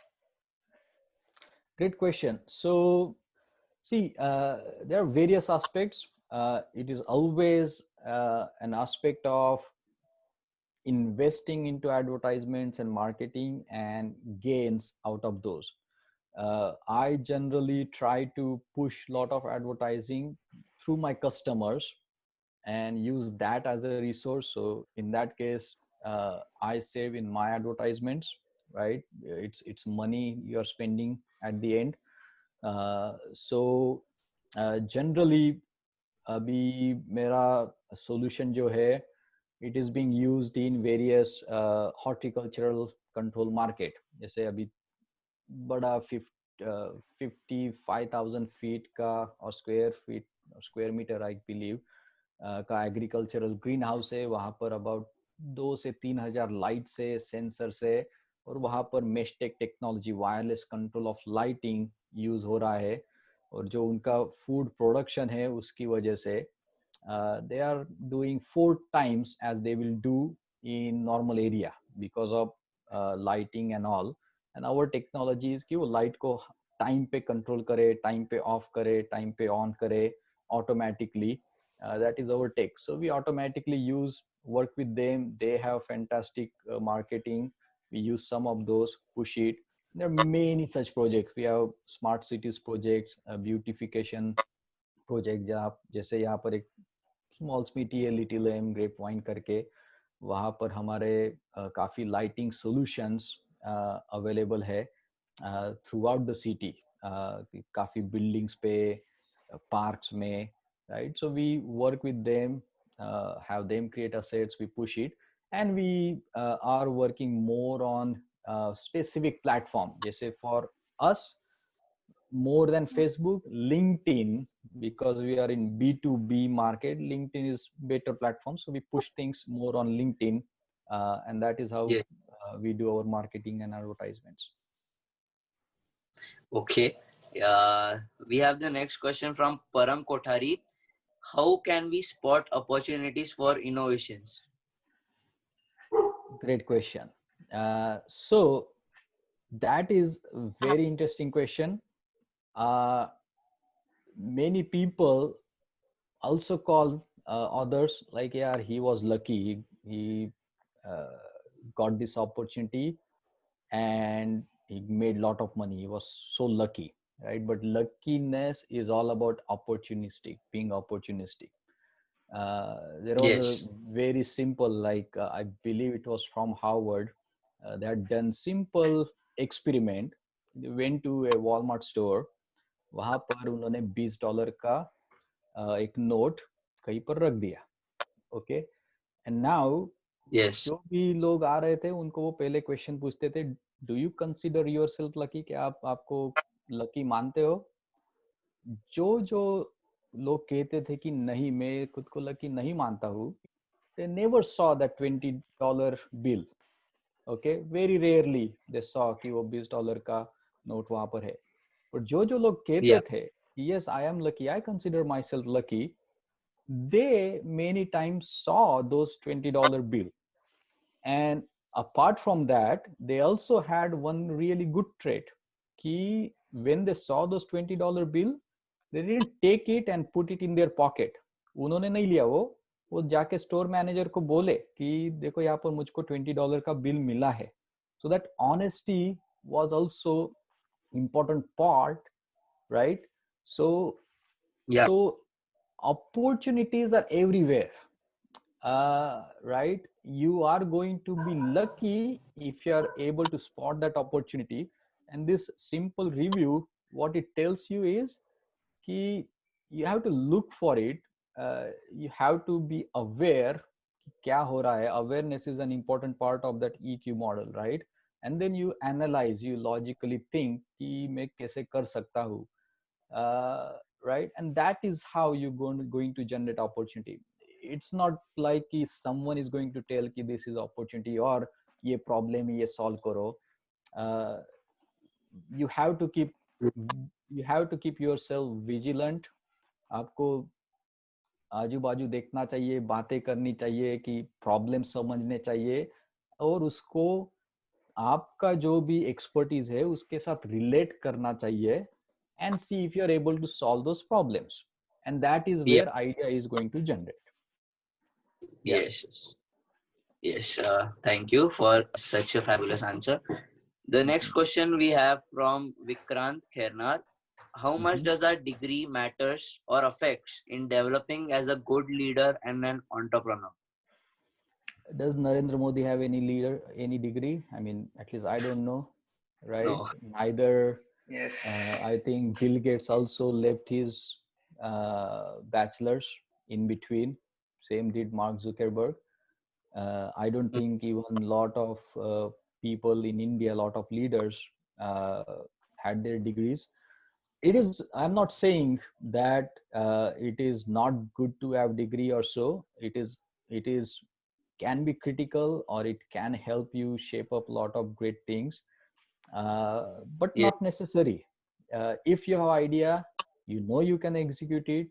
Great question. So, see, there are various aspects. It is always an aspect of investing into advertisements and marketing and gains out of those. I generally try to push a lot of advertising through my customers and use that as a resource. So in that case, I save in my advertisements, right? It's money you're spending at the end. So generally अभी मेरा solution जो है, it is being used in various horticultural control market. जैसे अभी बड़ा 55,000 feet का और square metre I believe का एग्रीकल्चरल ग्रीन हाउस है. वहाँ पर अबाउट 2 से 3 हजार लाइट से, सेंसर से, और वहाँ पर mesh tech technology, wireless control of lighting use हो रहा है. और जो उनका फूड प्रोडक्शन है उसकी वजह से they are doing 4 times as they will do in normal area because of lighting and all. And our technology is कि वो लाइट को टाइम पे कंट्रोल करे, टाइम पे ऑफ करे, टाइम पे ऑन करे automatically. That is our tech. So we automatically work with them. They have fantastic marketing. We use some of those, push it. There are many such projects. We have smart cities projects, beautification project. जैसे यहाँ पर एक small स्मीटी है, little M grep wine करके, वहाँ पर हमारे काफ़ी लाइटिंग सॉल्यूशंस अवेलेबल है थ्रू आउट द सिटी, काफ़ी बिल्डिंग्स पे, पार्क्स में, right? So we work with them, have them create assets, we push it, and we are working more on specific platform. Jesse for us, more than Facebook, LinkedIn, because we are in B2B market, LinkedIn is better platform. So we push things more on LinkedIn, and that is how Yes. we do our marketing and advertisements. Okay. We have the next question from Param Kothari. How can we spot opportunities for innovations? Great question. So that is a very interesting question. Many people also call others like, yeah, he was lucky. He got this opportunity and he made a lot of money. He was so lucky, right? But luckiness is all about opportunistic, being opportunistic. There was a Yes. very simple, like I believe it was from Harvard. They had done simple experiment. They went to a Walmart store. वहां पर उन्होंने $20 का एक note कहीं पर रख दिया. Okay, and now Yes. जो भी लोग आ रहे थे उनको वो पहले क्वेश्चन पूछते थे, do you consider your self lucky, कि आप आपको लकी मानते हो? जो लोग कहते थे कि नहीं, मैं खुद को लकी नहीं मानता हूँ, they never saw that $20 bill. Okay, very rarely they saw कि वो $20 का नोट वहां पर है. पर जो लोग कहते Yeah. थे yes, I am lucky, I consider myself lucky, they many times saw those $20 bill. And apart from that, they also had one really good trait, कि when they saw those $20 bill, they didn't take it and put it in their pocket. उन्होंने नहीं लिया वो जाके store manager को बोले कि देखो यहाँ पर मुझको $20 का बिल मिला है. So that honesty was also important part, right? So Yeah. opportunities are everywhere. Right, you are going to be lucky if you are able to spot that opportunity. And this simple review, what it tells you is कि you have to look for it. You have to be aware कि क्या हो रहा है. Awareness is an important part of that EQ model, right? And then you analyze, you logically think कि मैं कैसे कर सकता हूँ, right? And that is how you're going to generate opportunity. It's not like someone is going to tell कि this is opportunity or ये problem ये solve करो. You have to keep yourself vigilant. आपको आजू बाजू देखना चाहिए, बातें करनी चाहिए, कि प्रॉब्लम समझने चाहिए, और उसको आपका जो भी एक्सपर्टीज है उसके साथ रिलेट करना चाहिए, and see if you are able to solve those problems. And that is Yeah. where idea is going to generate. Yeah. Yes. Yes. Thank you for such a fabulous answer. The next question we have from Vikrant Khernar. How much does our degree matters or affects in developing as a good leader and an entrepreneur? Does Narendra Modi have any degree? I mean, at least I don't know, right? No. Neither. Yes. I think Bill Gates also left his bachelor's in between. Same did Mark Zuckerberg. I don't think even a lot of people in India, a lot of leaders had their degrees. I'm not saying that it is not good to have degree or so. It is can be critical, or it can help you shape up a lot of great things, but Yeah. not necessary. If you have idea, you can execute it,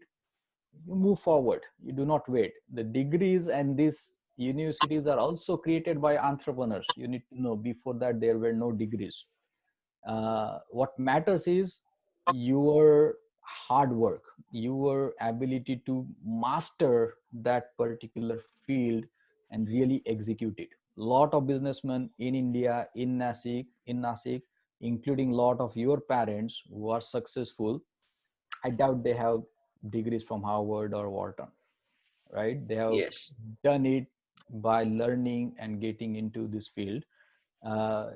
you move forward, you do not wait. The degrees and these universities are also created by entrepreneurs. You need to know, before that there were no degrees. What matters is your hard work, your ability to master that particular field and really execute it. Lot of businessmen in India, in Nasik, including lot of your parents who are successful, I doubt they have degrees from Harvard or Wharton, right? They have Yes. done it by learning and getting into this field. But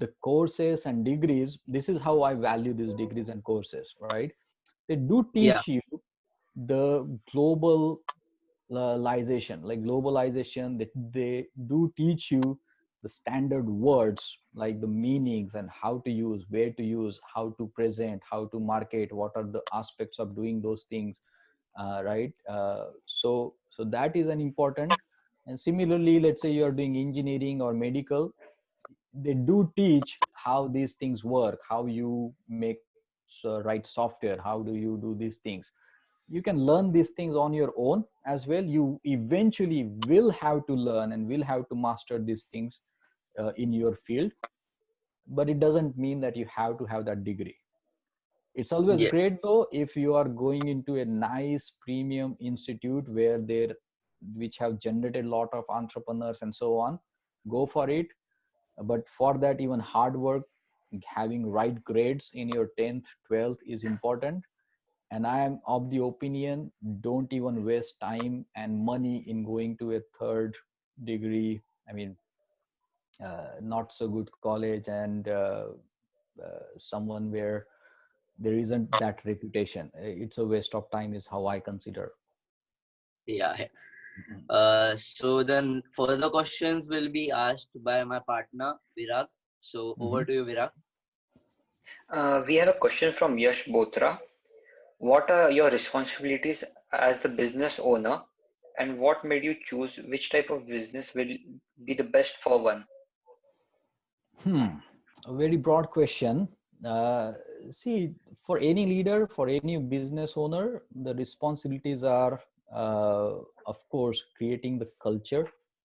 the courses and degrees, this is how I value these degrees and courses, right? They do Yeah. teach you the globalization, like globalization, that they do teach you the standard words, like the meanings and how to use, where to use, how to present, how to market, what are the aspects of doing those things, right? So that is an important. And similarly, let's say you are doing engineering or medical, they do teach how these things work, how you make write software, how do you do these things. You can learn these things on your own as well. You eventually will have to learn and will have to master these things in your field, but it doesn't mean that you have to have that degree. It's always Yeah. great though if you are going into a nice premium institute where there, which have generated a lot of entrepreneurs and so on. Go for it. But for that, even hard work, having right grades in your 10th 12th is important. And I am of the opinion, don't even waste time and money in going to a third degree, I mean, not so good college, and someone where there isn't that reputation. It's a waste of time is how I consider. Yeah. Mhm. So then further questions will be asked by my partner Virag. So over Mhm. to you, Virag. We have a question from Yash Botra. What are your responsibilities as the business owner, and what made you choose which type of business will be the best for one? A very broad question. Uh, See, for any leader, for any business owner, the responsibilities are, of course, creating the culture.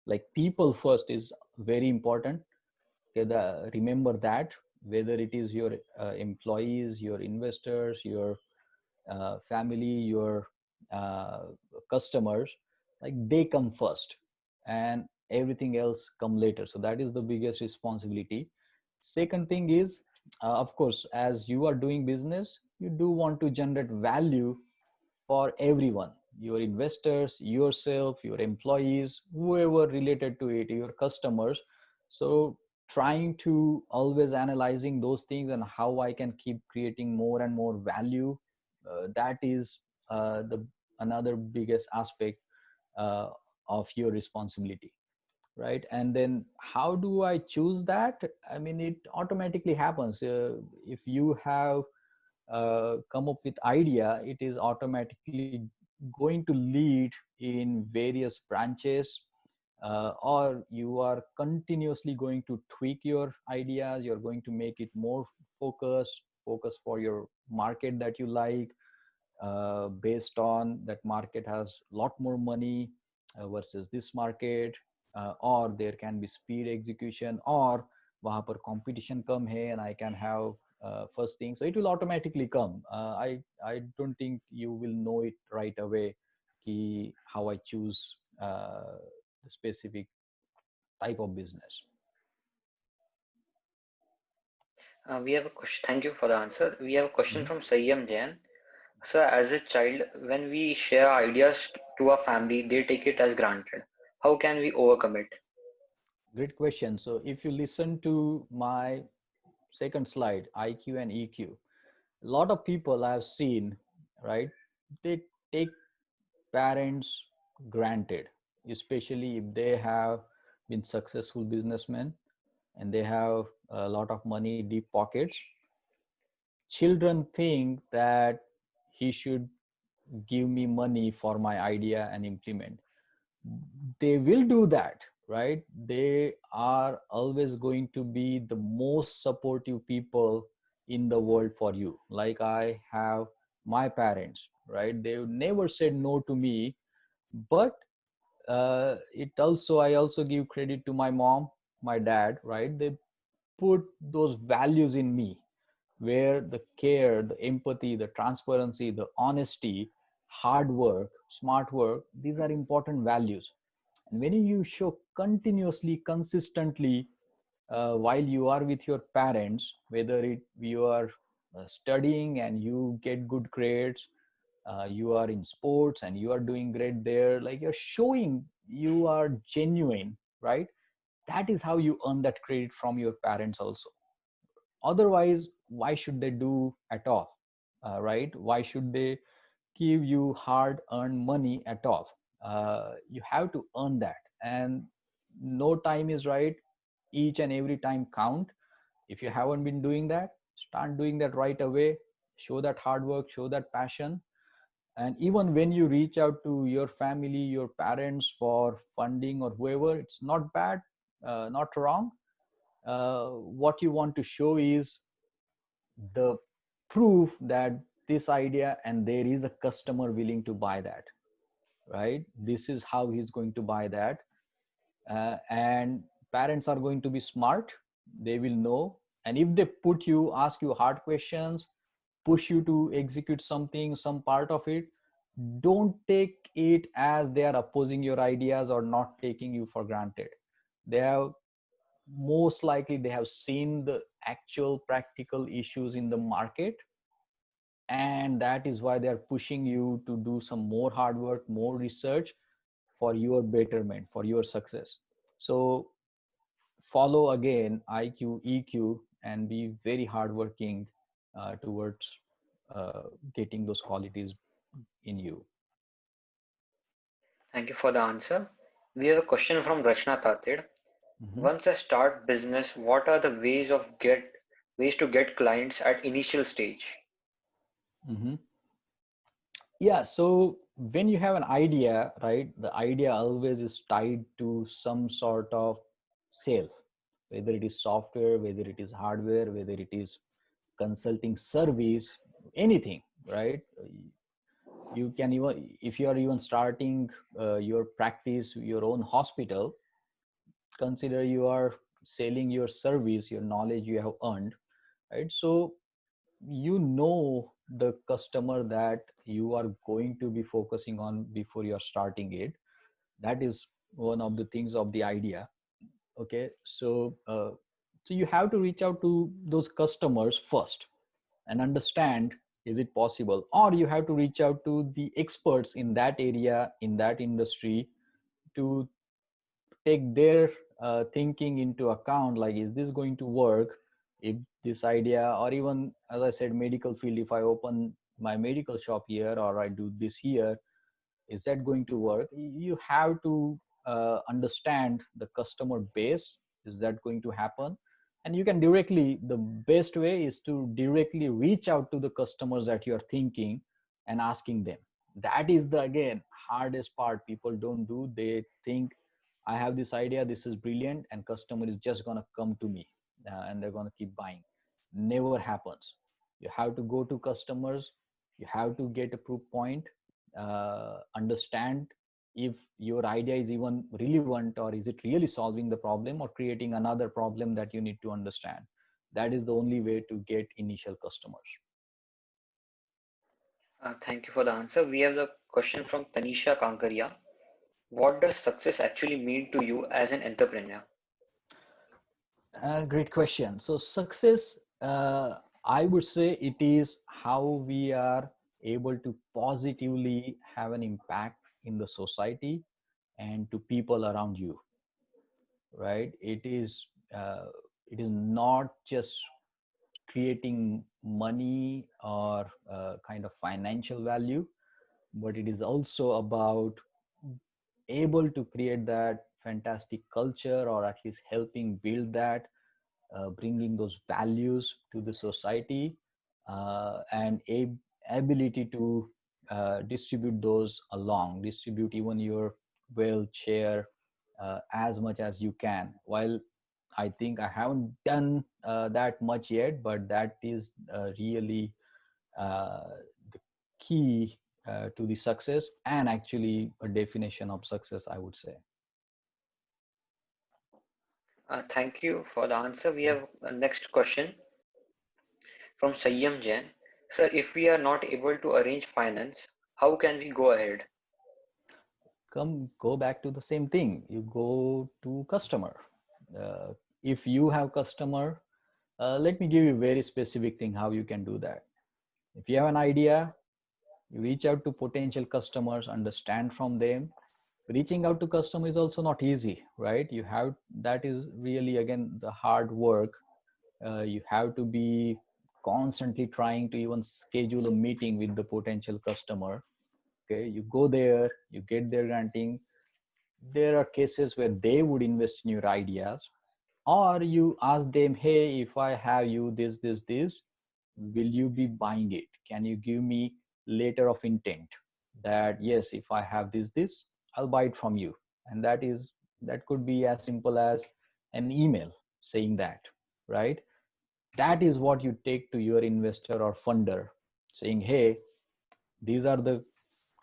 Like people first is very important. Okay, remember that, whether it is your employees, your investors, your family, your uh, customers, like they come first, and everything else come later. So that is the biggest responsibility. Second thing is, of course, as you are doing business, you do want to generate value for everyone, your investors, yourself, your employees, whoever related to it, your customers. So trying to always analyzing those things and how I can keep creating more and more value, that is the another biggest aspect uh, of your responsibility, right? And then how do I choose that? I mean, it automatically happens. If you have come up with idea, it is automatically going to lead in various branches, or you are continuously going to tweak your ideas. You're going to make it more focus for your market that you like, based on that market has a lot more money versus this market, or there can be speed execution, or वहाँ पर competition कम है and I can have first thing, so it will automatically come. I don't think you will know it right away कि how I choose the specific type of business. We have a question. Thank you for the answer. We have a question Mhm. from Sayyam Jain. So, as a child, when we share ideas to our family, they take it as granted. How can we overcome it? Great question. So if you listen to my second slide, IQ and EQ, a lot of people I've seen, right, they take parents granted, especially if they have been successful businessmen and they have a lot of money, deep pockets. Children think that he should give me money for my idea and implement. They will do that, right? They are always going to be the most supportive people in the world for you. Like I have my parents, right? They never said no to me. But it also, I also give credit to my mom, my dad, right? They put those values in me, where the care, the empathy, the transparency, the honesty, hard work, smart work, these are important values. And when you show continuously, consistently, while you are with your parents, whether it you are studying and you get good grades, you are in sports and you are doing great there, like you're showing you are genuine, right? That is how you earn that credit from your parents also. Otherwise, why should they do at all? Right? Why should they give you hard earned money at all? You have to earn that, and no time is right. each and every time count. If you haven't been doing that, start doing that right away. Show that hard work, show that passion. And even when you reach out to your family, your parents for funding or whoever, it's not bad, not wrong. What you want to show is the proof that this idea and there is a customer willing to buy that, right? This is how he's going to buy that. And parents are going to be smart. They will know. And if they put you, ask you hard questions, push you to execute something, some part of it, don't take it as they are opposing your ideas or not taking you for granted. They have, most likely they have seen the actual practical issues in the market, and that is why they are pushing you to do some more hard work, more research for your betterment, for your success. So follow again IQ, EQ, and be very hardworking towards getting those qualities in you. Thank you for the answer. We have a question from Rachna Tatid. Mhm. Once I start business, what are the ways to get clients at initial stage? Mhm. Yeah, so when you have an idea, right, the idea always is tied to some sort of sale, whether it is software, whether it is hardware, whether it is consulting service, anything, right? You can even, if you are even starting your practice, your own hospital, consider you are selling your service, your knowledge you have earned, right? So you know the customer that you are going to be focusing on before you're starting it. That is one of the things of the idea. Okay, so you have to reach out to those customers first and understand, is it possible, or you have to reach out to the experts in that area, in that industry, to take their thinking into account, like, is this going to work? If this idea, or even as I said, medical field, if I open my medical shop here or I do this here, is that going to work? You have to understand the customer base. Is that going to happen? And you can directly, the best way is to directly reach out to the customers that you're thinking and asking them. That is the, again, hardest part. People don't do. They think, I have this idea, this is brilliant, and customer is just going to come to me and they're going to keep buying. Never happens. You have to go to customers, you have to get a proof point, understand if your idea is even relevant, or is it really solving the problem or creating another problem that you need to understand. That is the only way to get initial customers. Thank you for the answer. We have the question from Tanisha Kankaria. What does success actually mean to you as an entrepreneur? Great question. So success, I would say it is how we are able to positively have an impact in the society and to people around you, right? It is not just creating money or kind of financial value, but it is also about able to create that fantastic culture, or at least helping build that, bringing those values to the society, and ability to distribute those along, distribute even your wealth share as much as you can. While I think I haven't done that much yet, but that is really the key to the success, and actually a definition of success, I would say. Thank you for the answer. We have a next question from Sayyam Jain. Sir, if we are not able to arrange finance, how can we go ahead? Go back to the same thing. You go to customer. If you have customer, let me give you a very specific thing how you can do that. If you have an idea, you reach out to potential customers, understand from them. Reaching out to customer is also not easy, right? You have, that is really, again, the hard work. You have to be constantly trying to even schedule a meeting with the potential customer. Okay, you go there, you get their granting. There are cases where they would invest in your ideas, Or you ask them, hey, if I have you this, will you be buying it? Can you give me letter of intent that yes, if I have this, I'll buy it from you? And that could be as simple as an email saying that, right? That is what you take to your investor or funder, saying, hey, these are the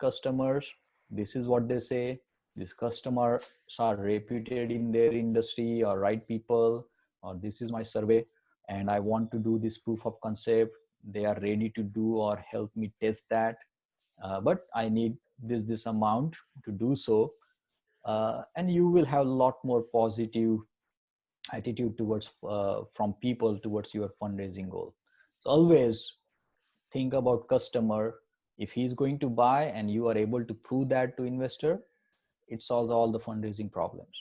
customers, this is what they say, these customers are reputed in their industry or right people, or this is my survey, and I want to do this proof of concept. They are ready to do or help me test that, but I need this amount to do so. And you will have a lot more positive attitude towards from people towards your fundraising goal. So always think about customer. If he's going to buy and you are able to prove that to investor, it solves all the fundraising problems.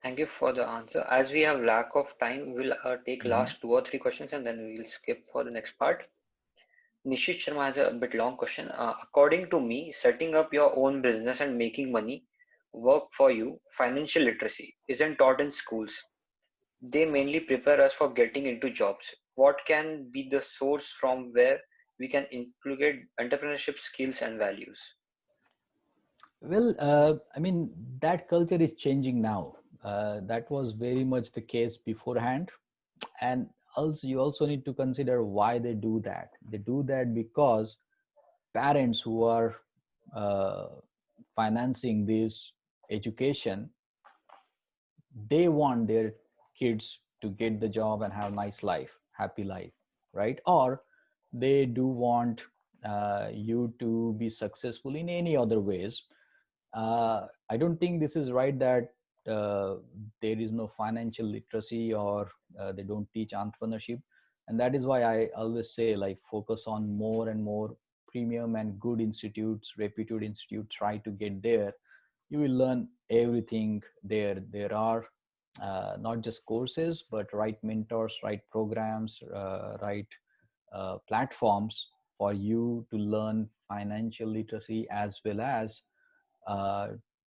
Thank you for the answer. As we have lack of time, we'll take Mhm. last 2 or 3 questions and then we'll skip for the next part. Nishit Sharma has a bit long question. According to me, setting up your own business and making money work for you, financial literacy isn't taught in schools. They mainly prepare us for getting into jobs. What can be the source from where we can inculcate entrepreneurship skills and values? Well, I mean, that culture is changing now. That was very much the case beforehand. And also, you also need to consider why they do that. They do that because parents who are uh, financing this education, they want their kids to get the job and have nice life, happy life, right? Or they do want you to be successful in any other ways. I don't think this is right that there is no financial literacy, or they don't teach entrepreneurship. And that is why I always say, like, focus on more and more premium and good institutes, reputed institutes. Try to get there. You will learn everything there. There are not just courses, but right mentors, right programs, right platforms for you to learn financial literacy, as well as uh,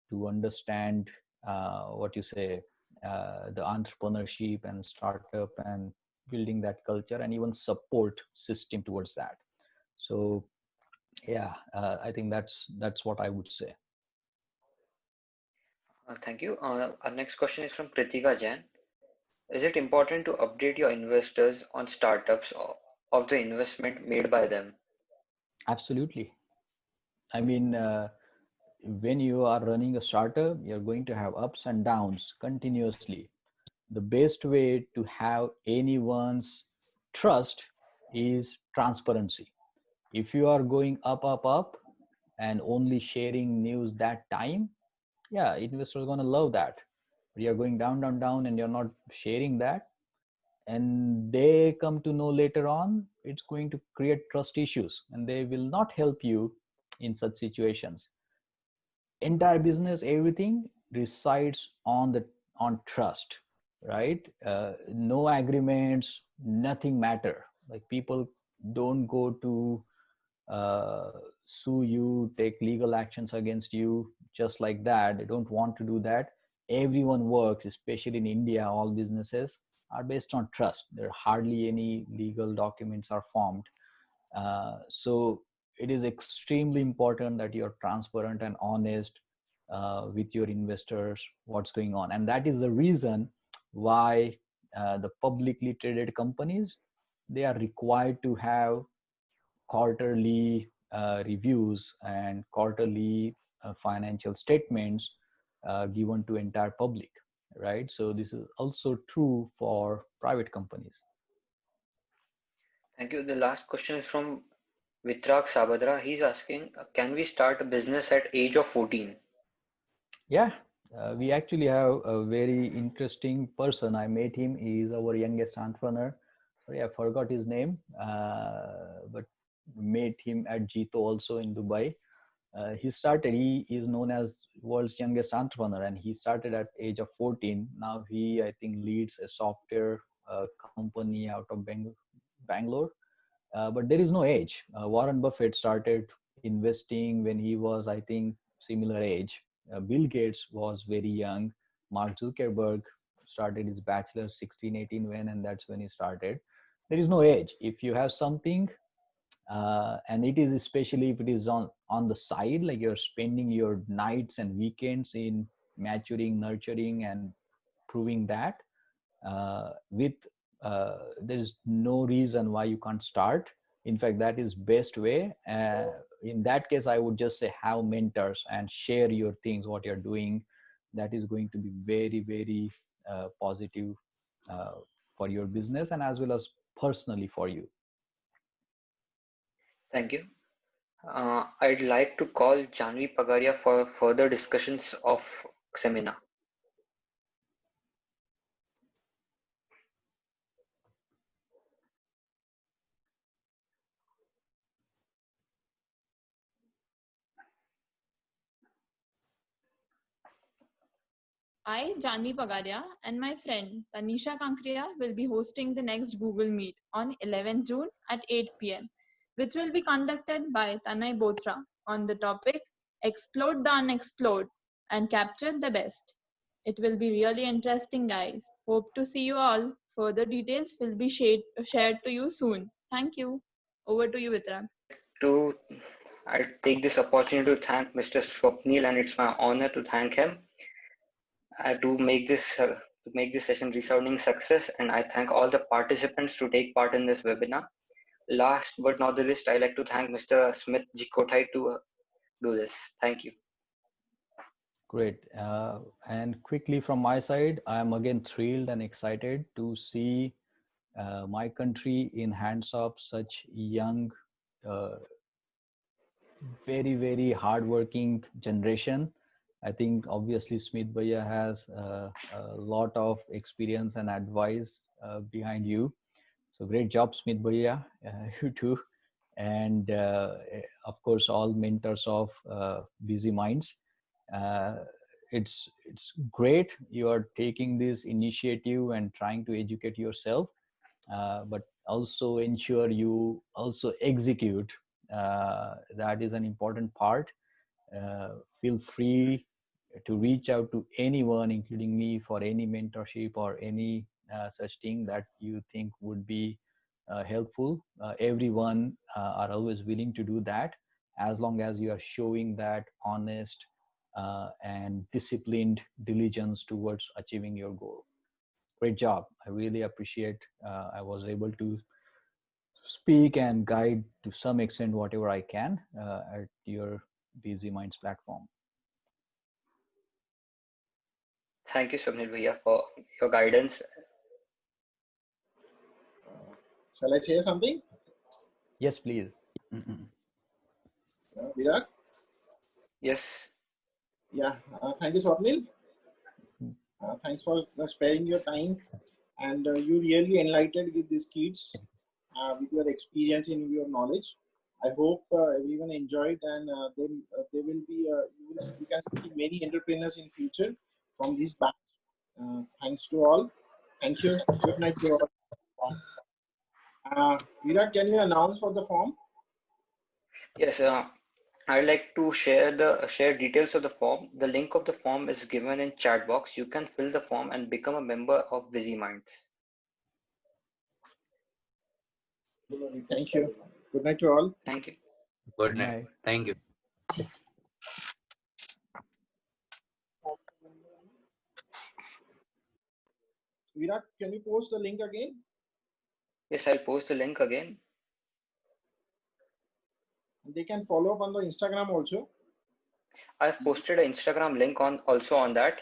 to understand what you say, the entrepreneurship and startup and building that culture and even support system towards that. So yeah, I think that's what I would say. Thank you. Our next question is from Pritika Jain. Is it important to update your investors on startups of the investment made by them? Absolutely. I mean, when you are running a startup, you're going to have ups and downs continuously. The best way to have anyone's trust is transparency. If you are going up and only sharing news that time, yeah, investors are going to love that. But you're going down and you're not sharing that, and they come to know later on, it's going to create trust issues and they will not help you in such situations. Entire business, everything resides on trust, right? No agreements, nothing matter. Like, people don't go to uh, sue you, take legal actions against you just like that. They don't want to do that. Everyone works, especially in India, all businesses are based on trust. There are hardly any legal documents are formed. So it is extremely important that you're transparent and honest with your investors, what's going on. And that is the reason why the publicly traded companies, they are required to have quarterly reviews and quarterly financial statements given to entire public, right? So this is also true for private companies. Thank you. The last question is from Vitrag Sabadra. He's asking, can we start a business at age of 14? Yeah, we actually have a very interesting person. I met him. He is our youngest entrepreneur. Sorry, I forgot his name, but met him at Jito also in Dubai. He is known as world's youngest entrepreneur, and he started at age of 14. Now he, I think, leads a software company out of Bangalore. But there is no age. Warren Buffett started investing when he was, I think, similar age. Bill Gates was very young. Mark Zuckerberg started his bachelor 16, 18 when, and that's when he started. There is no age. If you have something, and it is especially if it is on the side, like you're spending your nights and weekends in maturing, nurturing, and proving that, with there's no reason why you can't start. In fact, that is best way. In that case, I would just say have mentors and share your things, what you're doing. That is going to be very, very positive uh, for your business and as well as personally for you. Thank you. I'd like to call Janvi Pagaria for further discussions of seminar. I, Janvi Pagaria, and my friend Tanisha Kankriya will be hosting the next Google Meet on 11 June at 8 p.m., which will be conducted by Tanay Bothra on the topic Explode the Unexplored and Capture the Best. It will be really interesting, guys. Hope to see you all. Further details will be shared to you soon. Thank you. Over to you, Vitrag. To I take this opportunity to thank Mr. Swapnil, and it's my honor to thank him to make this session resounding success. And I thank all the participants to take part in this webinar. Last but not the least, I like to thank Mr. Smith Jikotai to do this. Thank you. Great. And quickly from my side, I am again thrilled and excited to see my country in hands of such young, uh, very, very hardworking generation. I think obviously Smith Bhaiya has a lot of experience and advice behind you. So great job, Smith Bhaiya, you too. And of course, all mentors of Busy Minds. Uh, it's great you are taking this initiative and trying to educate yourself, but also ensure you also execute. That is an important part. Feel free to reach out to anyone, including me, for any mentorship or any such thing that you think would be helpful. Everyone are always willing to do that as long as you are showing that honest and disciplined diligence towards achieving your goal. Great job. I really appreciate I was able to speak and guide to some extent whatever I can at your Busy Minds platform. Thank you, Swapnil Bhaiya, for your guidance. Shall I say something? Yes, please. Virat? Yes. Yeah, thank you, Swapnil. Thanks for sparing your time, and you really enlightened with these kids with your experience and your knowledge. I hope everyone enjoyed, and they will be. You can see many entrepreneurs in future from this batch. Thanks to all. Thank you. Good night to all. Virat, can you announce for the form? Yes. I'd like to share details of the form. The link of the form is given in chat box. You can fill the form and become a member of Busy Minds. Thank you. Good night to all. Thank you. Good night. Thank you. Virat, can you post the link again? Yes, I'll post the link again. They can follow up on the Instagram also. I've posted an Instagram link also on that.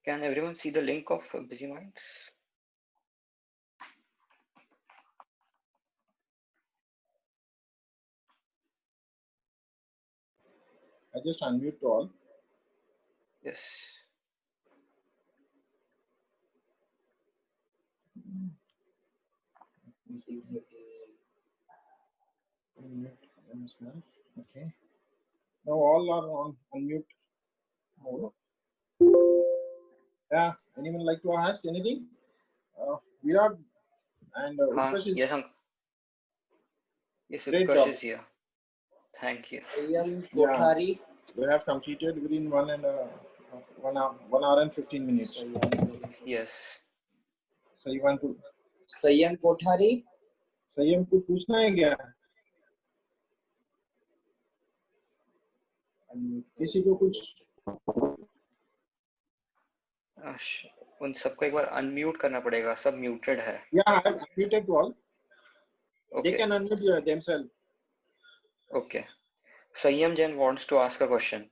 Can everyone see the link of Busy Minds? I just unmute all. Yes. Okay. Now all are on unmute mode. Yeah. Anyone like to ask anything? Virat and Utkarsh is Yes, yes, great Utkarsh job. is here. Thank you. Sayyam Yeah. Kothari. They have completed within 1 hour and 15 minutes. Yes. So you want to Sayyam Kothari. संयम को पूछना है क्या? किसी को कुछ उन सबको एक बार अनम्यूट करना पड़ेगा, सब म्यूटेड है. Yeah, I have unmuted to all. Okay. They can unmute themselves. Okay. Sayyam Jain wants to ask a question.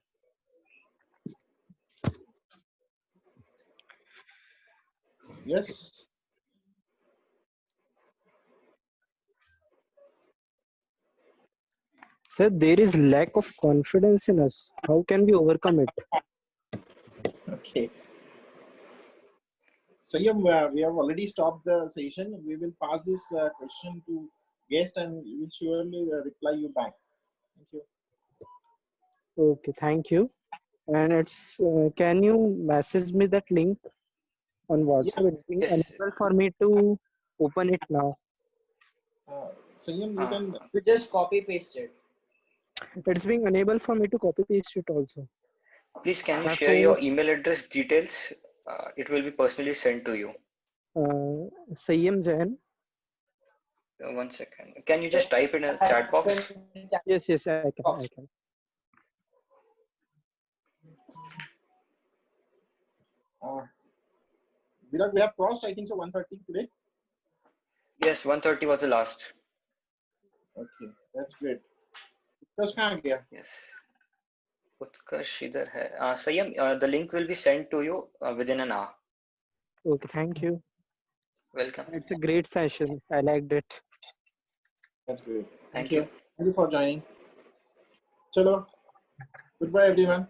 Yes. Sir, there is lack of confidence in us. How can we overcome it? Okay. Sayyam, we have already stopped the session. We will pass this question to guest and we will surely reply you back. Thank you. Okay, thank you. And it's can you message me that link on WhatsApp? It's being Yes. unable for me to open it now. Sayyam, you can. You just copy paste it. It's being unable for me to copy paste it also. Please, can you My share your email address details? It will be personally sent to you. Sayyam Jain. 1 second. Can you just type in a chat box? Yes, I can. Virat, we have crossed, I think so, 1:30 today. Yes, 1:30 was the last. Okay, that's great. Utkarsh कहाँ गया? Yes. Utkarsh इधर है. Sayyam, the link will be sent to you within an hour. Okay, thank you. Welcome. It's a great session. I liked it. That's great. Thank you. Thank you for joining. Chalo. Goodbye, everyone.